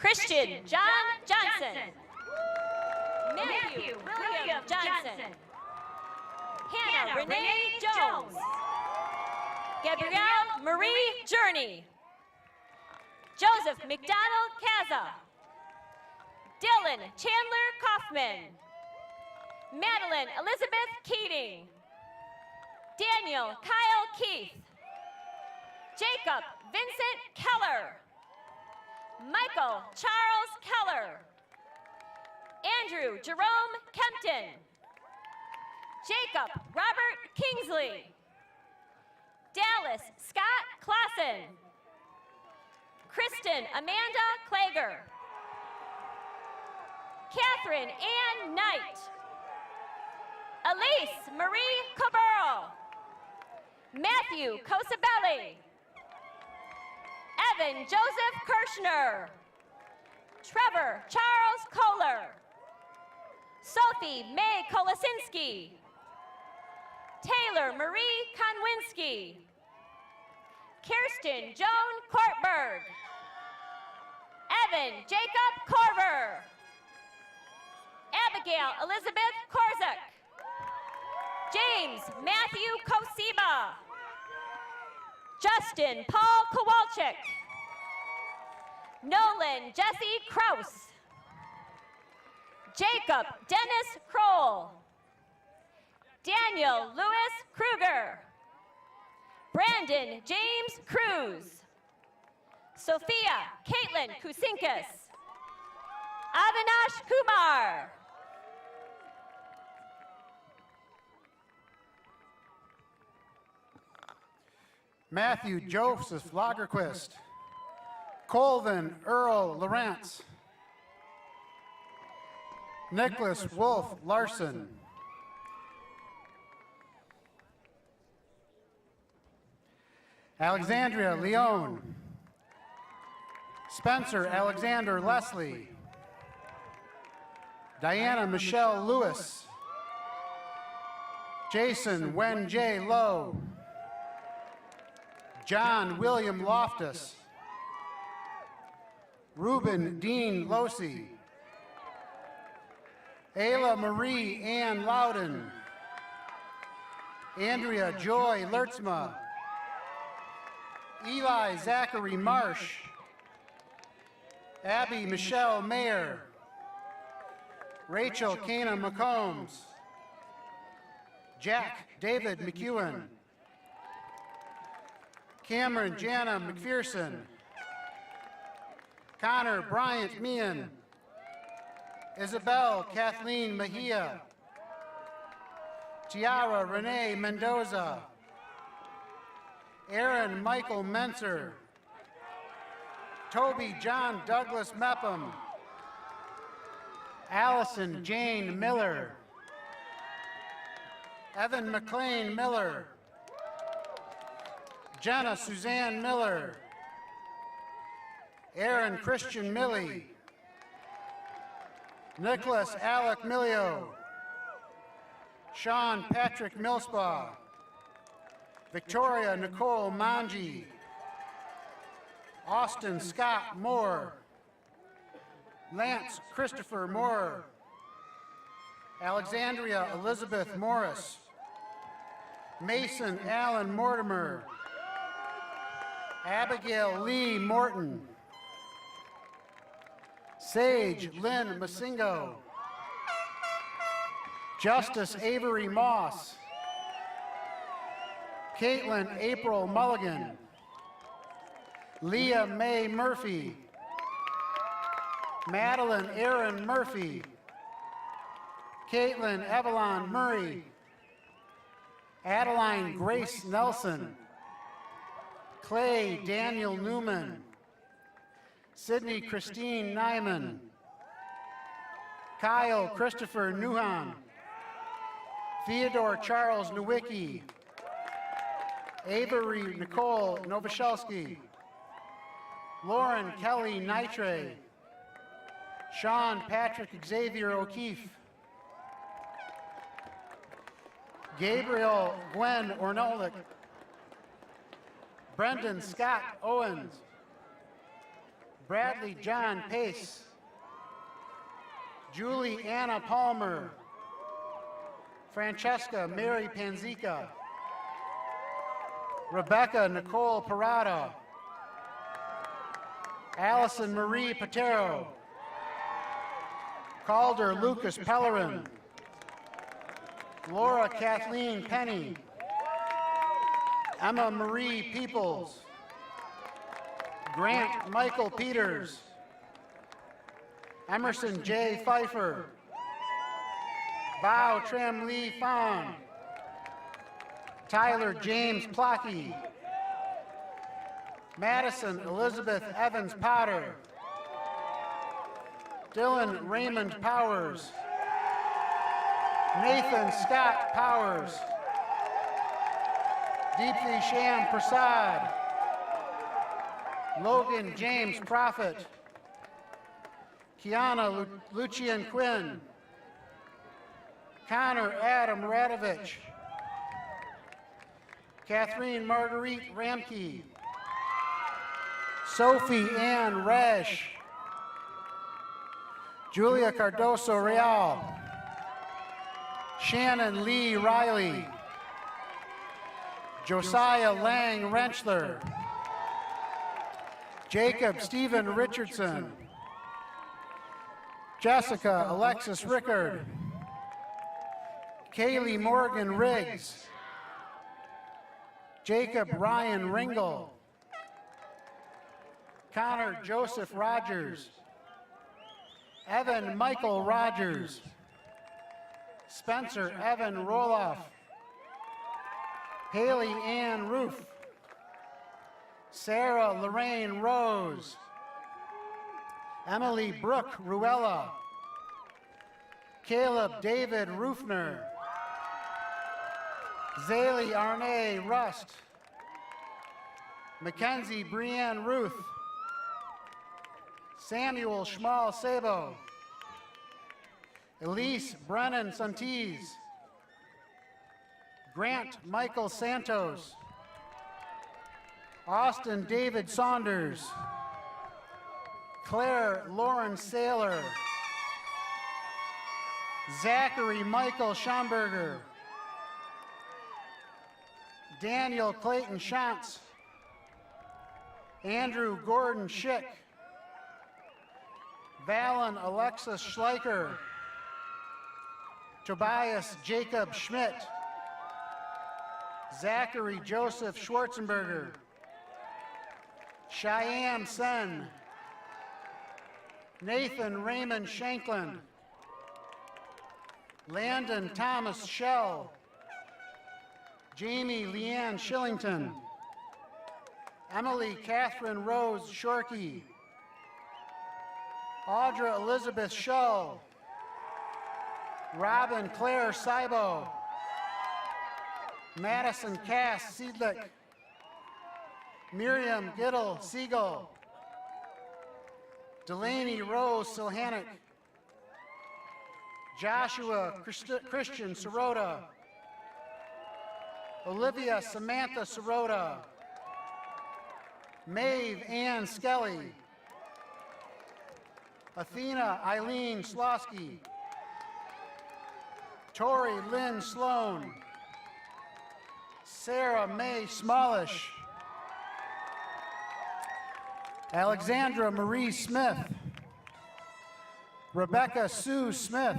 Christian John Johnson. Matthew William Johnson. Hannah Renee Jones. Gabrielle Marie Journey. Joseph McDonald Kaza. Dylan Chandler Kaufman. Madeline Elizabeth Keating. Daniel Kyle Keith. Jacob Vincent Keller. Michael Charles Keller. Andrew Jerome Kempton. Jacob Robert Kingsley. Dallas Scott Clausen. Kristen Amanda Klager. Catherine Ann Knight. Elise Marie Cabral. Matthew Cosabelli. Evan Joseph Kirschner. Trevor Charles Kohler. Sophie May Kolasinski. Taylor Marie Konwinski. Kirsten Joan Kortberg. Evan Jacob Korver. Abigail Elizabeth Korzak. James Matthew Kosiba. Justin Paul Kowalczyk. Nolan Jesse Kraus. Jacob Dennis Kroll. Daniel Lewis Kruger. Brandon James Cruz. Sophia Caitlin Kusinkas. Avinash Kumar. Matthew Joseph Lagerquist. Colvin Earl Lawrence. Nicholas Wolf Larson. Alexandria Leone. Spencer Alexander Leslie. Diana Michelle Lewis. Jason Wen J. Lowe. John William Loftus. Reuben Dean Losi. Ayla Marie Ann Loudon. Andrea Joy Lertzma. Eli Zachary Marsh. Abby Michelle Mayer. Rachel Kana McCombs. Jack David McEwen. Cameron Jana McPherson. Connor Bryant Meehan. Isabel Kathleen Mejia. Tiara Renee Mendoza. Aaron Michael Menser. Toby John Douglas Mepham. Allison Jane Miller. Evan McLean Miller. Jenna Suzanne Miller. Aaron Christian Milley. Nicholas Alec Millio. Sean Patrick Millspaugh. Victoria Nicole Manji. Austin Scott Moore. Lance Christopher Moore. Alexandria Elizabeth Morris. Mason Allen Mortimer. Abigail Lee Morton. Sage Lynn Masingo. Justice Avery Moss. Caitlin April Mulligan. Leah Mae Murphy. Madeline Aaron Murphy. Caitlin Evelyn Murray. Adeline Grace Nelson. Clay Daniel Newman. Sydney Christine Nyman. Kyle Christopher Newhan. Theodore Charles Nowicki. Avery Nicole Novoselsky. Lauren Kelly Nitre. Sean Patrick Xavier O'Keefe. Gabriel Gwen Ornolik. Brendan Scott Owens. Bradley John Pace. Julie Anna Palmer. Francesca Mary Panzica. Rebecca Nicole Parada. Allison Marie Patero. Calder Lucas Pellerin. Laura Kathleen Penny. Emma Marie Peoples. Grant Michael Peters. Emerson J. Pfeiffer. Bao Tram Lee Fong. Tyler James Plocky. Madison Elizabeth Evans Potter. Dylan Raymond Powers. Nathan Scott Powers. Deepthi Sham Prasad. Logan James Prophet. Kiana Lucian Quinn. Connor Adam Radovich. Catherine Marguerite Ramke. Sophie Ann Resch. Julia Cardoso Real. Shannon Lee Riley. Josiah Lang Renchler. Jacob Stephen Richardson. Jessica Alexis Rickard. Kaylee Morgan Riggs. Jacob Ryan Ringel. Connor Joseph Rogers. Evan Michael Rogers. Spencer Evan Roloff. Haley Ann Roof. Sarah Lorraine Rose. Emily Brooke Ruella. Caleb David Rufner. Zaylee Arne Rust. Mackenzie Brienne Ruth. Samuel Schmal Sabo. Elise Brennan Santiz. Grant Michael Santos. Austin David Saunders. Claire Lauren Saylor. Zachary Michael Schomburger. Daniel Clayton Shantz. Andrew Gordon Schick. Valen Alexis Schleicher. Tobias Jacob Schmidt. Zachary Joseph Schwarzenberger. Cheyenne Sen. Nathan Raymond Shanklin. Landon Thomas Shell. Jamie Leanne Shillington. Emily Catherine Rose Shorkey. Audra Elizabeth Shull. Robin Claire Saibo. Madison Cass Seidlick. Miriam Giddle Siegel. Delaney Rose Silhanic. Joshua Christian Sirota. Olivia Samantha Sirota. Maeve Ann Skelly. Athena Eileen Slosky. Tori Lynn Sloan. Sarah May Smallish. Alexandra Marie Smith. Rebecca Sue Smith.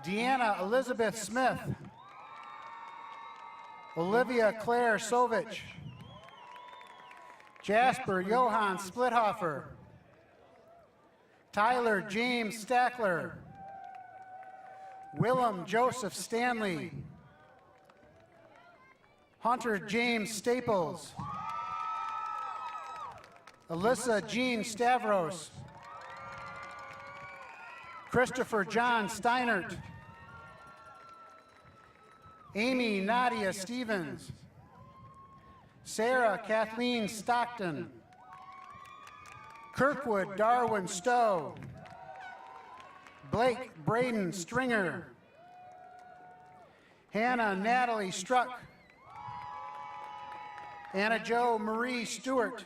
Deanna Elizabeth Smith. Olivia Claire Sovich. Jasper Johann Splithofer. Tyler James Stackler. Willem Joseph Stanley. Hunter James Staples. Alyssa Jean Stavros. Christopher John Steinert. Amy Nadia Stevens. Sarah Kathleen Stockton. Kirkwood Darwin Stowe. Blake Braden Stringer. Hannah Natalie Struck. Anna Jo Marie Stewart.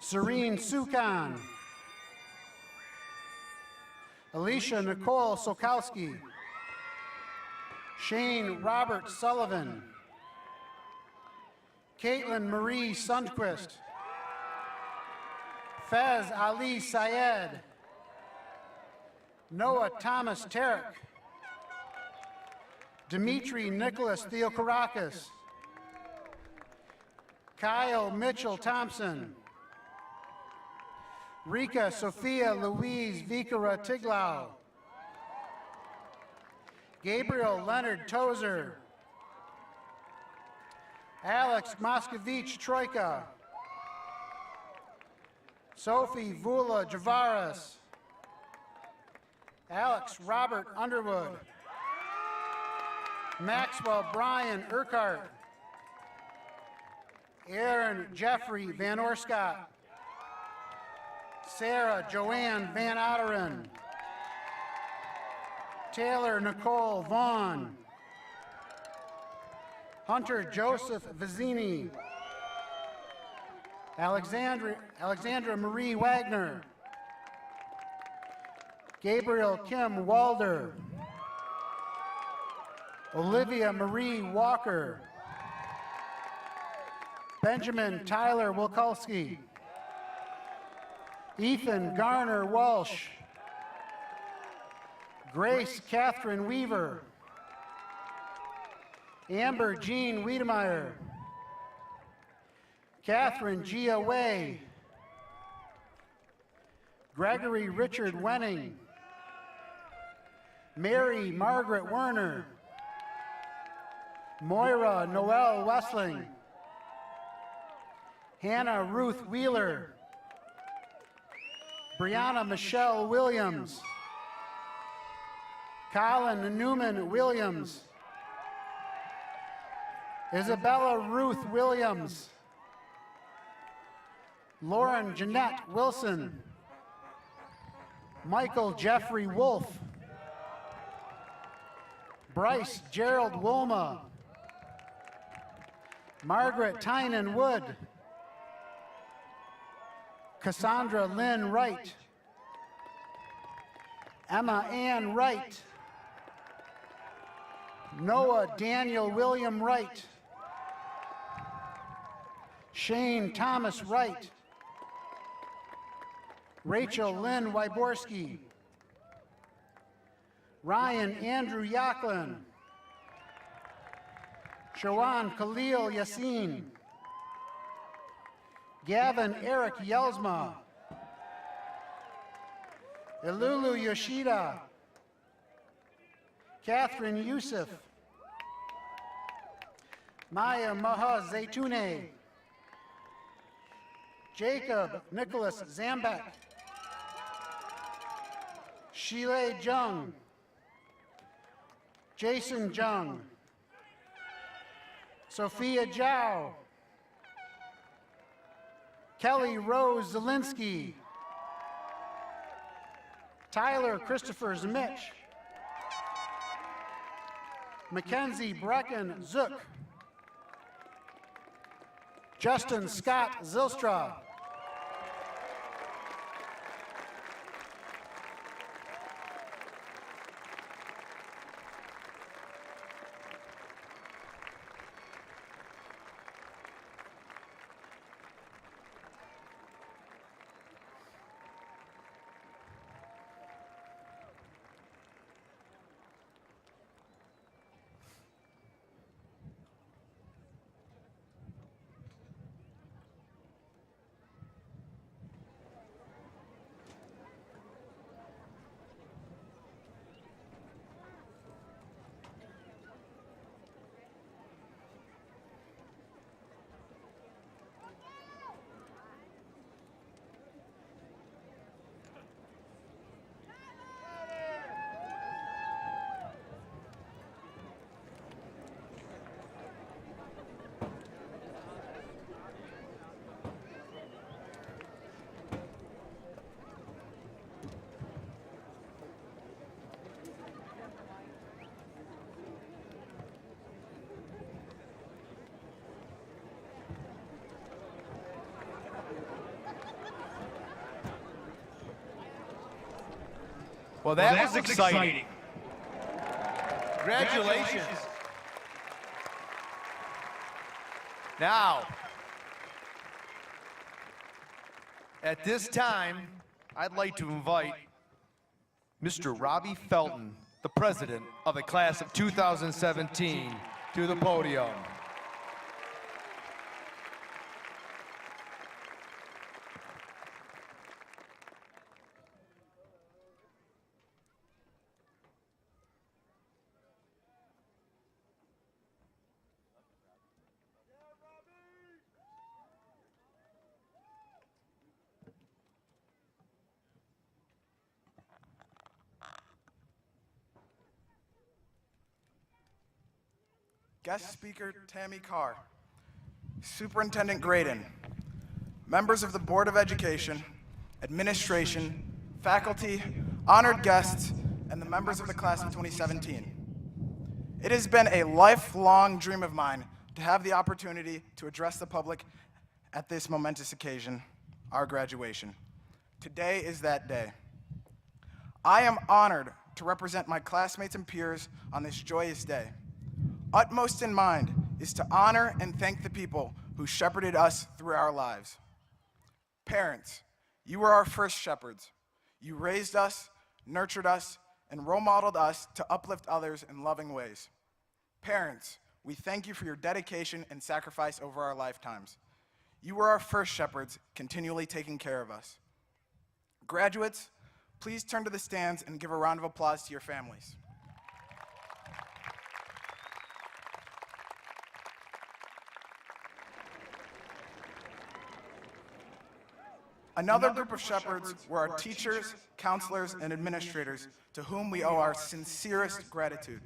Serene Sukan. Alicia Nicole Sokowski. Shane Robert Sullivan. Caitlin Marie Sundquist. Fez Ali Syed. Noah Thomas Tarek. Dimitri Nicholas Theokorakis. Kyle Mitchell Thompson. Rika Sophia Louise Vikara Tiglau. Gabriel Leonard Tozer. Alex Moscovich Troika. Sophie Vula Javaris. Alex Robert Underwood. Maxwell Brian Urquhart. Aaron Jeffrey Van Orscott. Sarah Joanne Van Otteren. Taylor Nicole Vaughn. Hunter Joseph Vizzini. Alexandra Marie Wagner. Gabriel Kim Walder. Olivia Marie Walker. Benjamin Tyler Wilkolski. Ethan Garner Walsh. Grace Catherine Weaver. Amber Jean Wiedemeyer. Catherine Gia Way. Gregory Richard Wenning. Mary Margaret Werner. Moira Noel Wessling. Hannah Ruth Wheeler. Brianna Michelle Williams. Colin Newman Williams. Isabella Ruth Williams. Lauren Jeanette Wilson. Michael Jeffrey Wolf. Bryce Gerald Wolma. Margaret Tynan Wood. Cassandra Lynn Wright. Emma Ann Wright. Noah Daniel William Wright. Shane Thomas Wright. Rachel Lynn Wyborski. Ryan Andrew Yaklin. Shawan Khalil Yassin. Gavin Eric Yelsma. Ilulu Yoshida. Catherine Youssef. Maya Maha Zaytune. Jacob Nicholas Zambek. Shile Jung. Jason Jung. Sophia Zhao. Kelly Rose Zelinsky. Tyler Christopher Zmitch. Mackenzie Brecken Zook. Justin Scott Zilstra. Well, that was exciting. Congratulations. Now, at this time, I'd like to invite Mr. Robbie Felton, the president of the class of 2017, to the podium. Guest speaker Tammy Carr, Superintendent Graydon, members of the Board of Education, administration, faculty, honored guests, and the members of the class of 2017. It has been a lifelong dream of mine to have the opportunity to address the public at this momentous occasion, our graduation. Today is that day. I am honored to represent my classmates and peers on this joyous day. Utmost in mind is to honor and thank the people who shepherded us through our lives. Parents, you were our first shepherds. You raised us, nurtured us, and role modeled us to uplift others in loving ways. Parents, we thank you for your dedication and sacrifice over our lifetimes. You were our first shepherds, continually taking care of us. Graduates, please turn to the stands and give a round of applause to your families. Another group of shepherds were our teachers, counselors, and administrators to whom we owe our sincerest gratitude.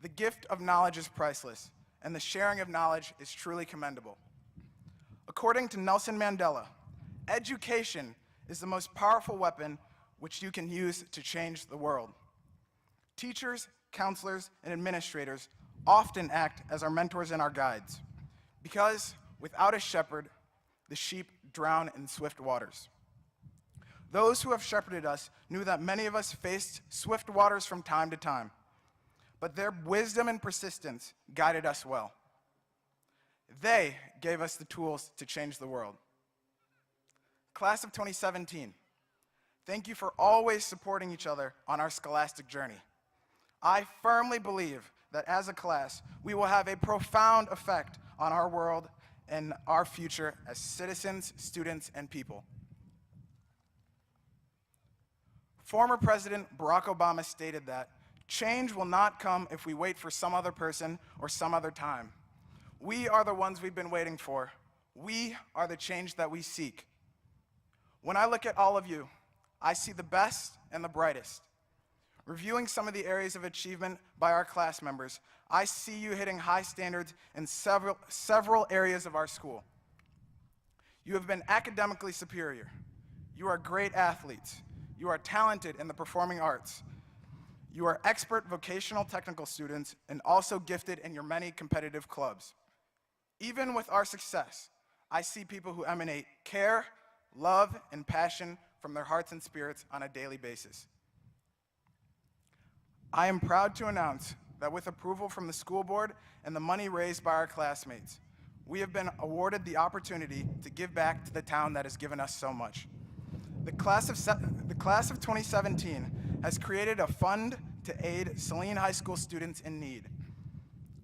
The gift of knowledge is priceless, and the sharing of knowledge is truly commendable. According to Nelson Mandela, education is the most powerful weapon which you can use to change the world. Teachers, counselors, and administrators often act as our mentors and our guides, because without a shepherd, the sheep drown in swift waters. Those who have shepherded us knew that many of us faced swift waters from time to time, but their wisdom and persistence guided us well. They gave us the tools to change the world. Class of 2017, thank you for always supporting each other on our scholastic journey. I firmly believe that as a class, we will have a profound effect on our world and our future as citizens, students, and people. Former President Barack Obama stated that change will not come if we wait for some other person or some other time. We are the ones we've been waiting for. We are the change that we seek. When I look at all of you, I see the best and the brightest. Reviewing some of the areas of achievement by our class members, I see you hitting high standards in several areas of our school. You have been academically superior. You are great athletes. You are talented in the performing arts. You are expert vocational technical students and also gifted in your many competitive clubs. Even with our success, I see people who emanate care, love, and passion from their hearts and spirits on a daily basis. I am proud to announce that with approval from the school board and the money raised by our classmates, we have been awarded the opportunity to give back to the town that has given us so much. The class of 2017 has created a fund to aid Saline High School students in need.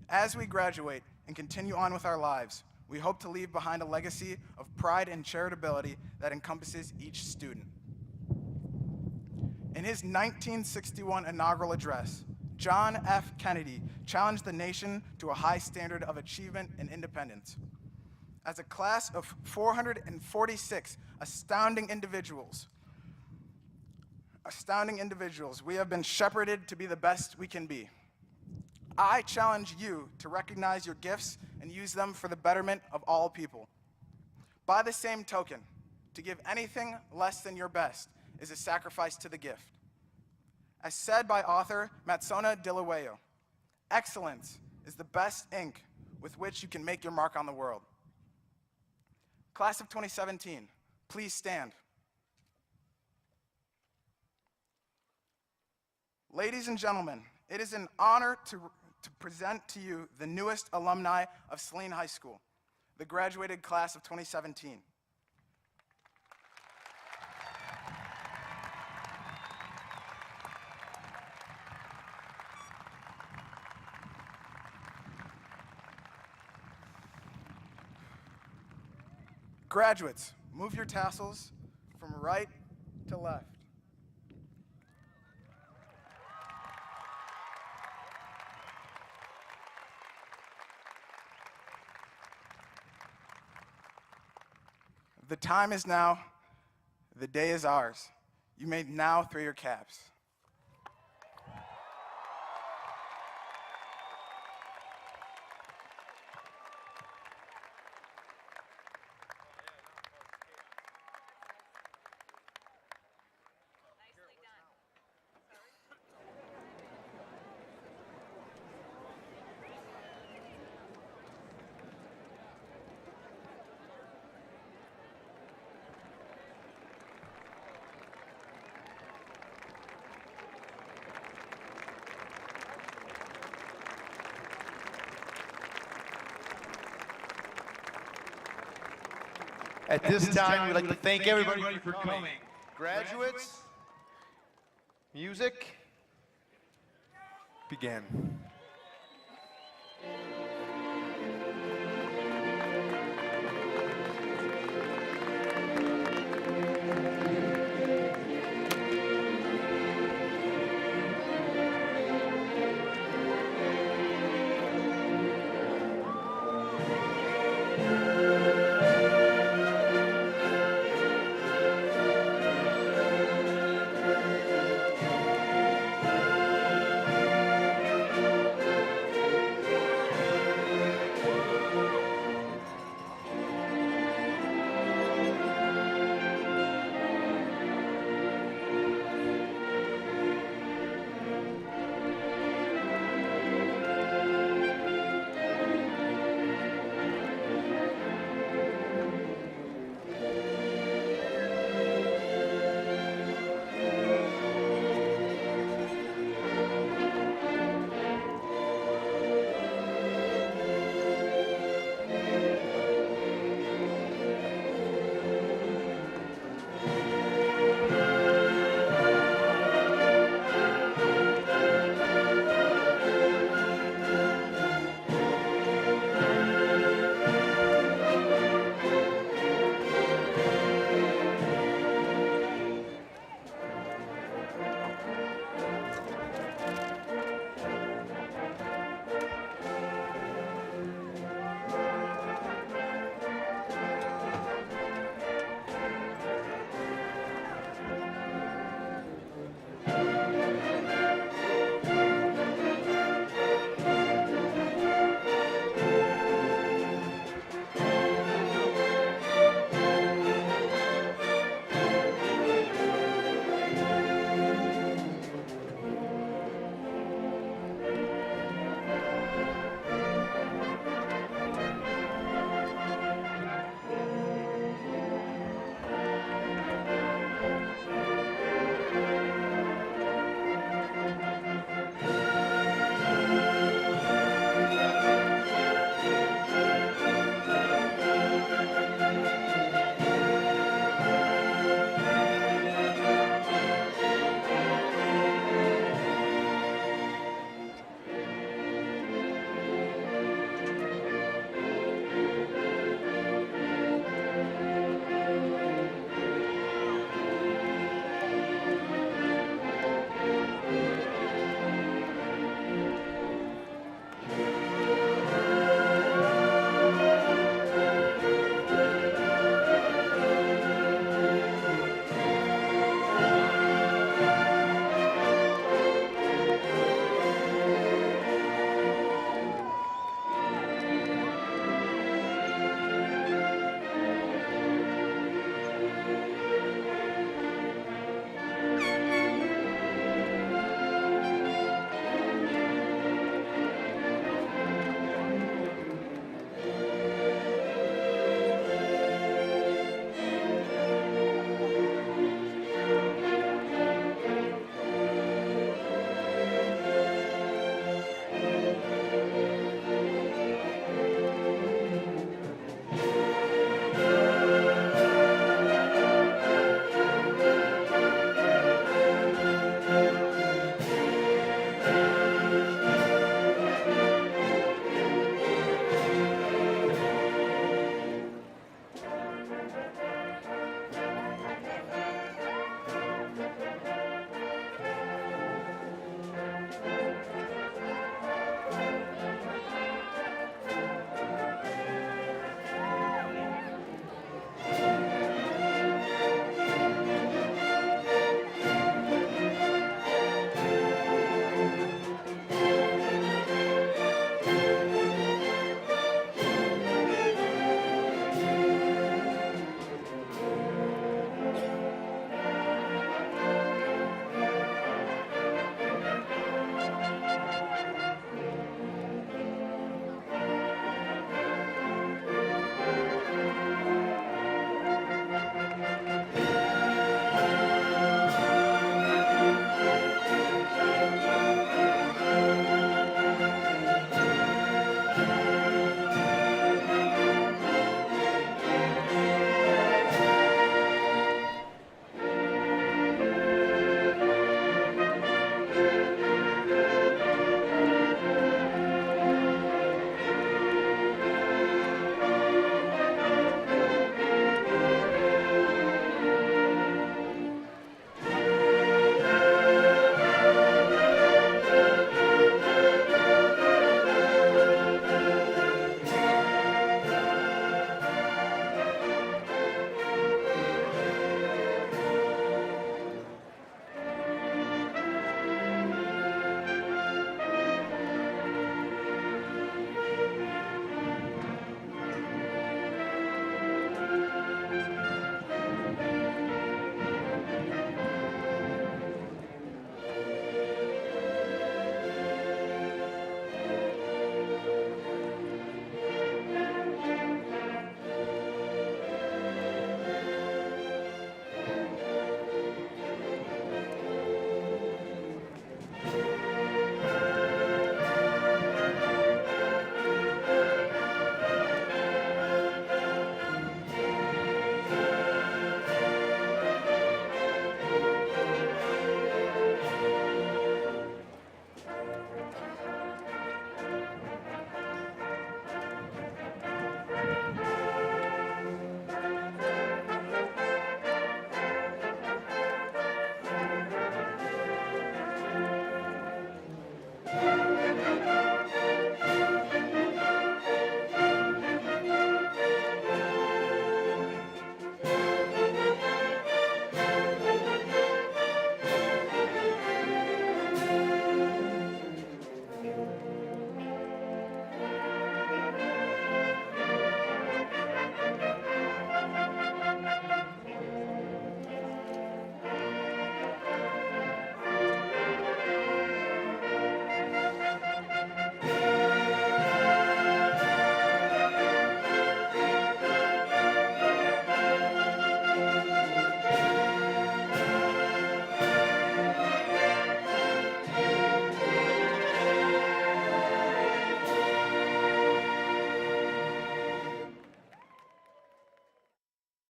As we graduate and continue on with our lives, we hope to leave behind a legacy of pride and charitability that encompasses each student. In his 1961 inaugural address, John F. Kennedy challenged the nation to a high standard of achievement and independence. As a class of 446 astounding individuals, we have been shepherded to be the best we can be. I challenge you to recognize your gifts and use them for the betterment of all people. By the same token, to give anything less than your best is a sacrifice to the gift. As said by author Matsona Dilawayo, excellence is the best ink with which you can make your mark on the world. Class of 2017, please stand. Ladies and gentlemen, it is an honor to present to you the newest alumni of Saline High School, the graduated class of 2017. Graduates, move your tassels from right to left. The time is now, the day is ours. You may now throw your caps. At this time, we'd like to thank everybody for coming. Graduates, music, begin.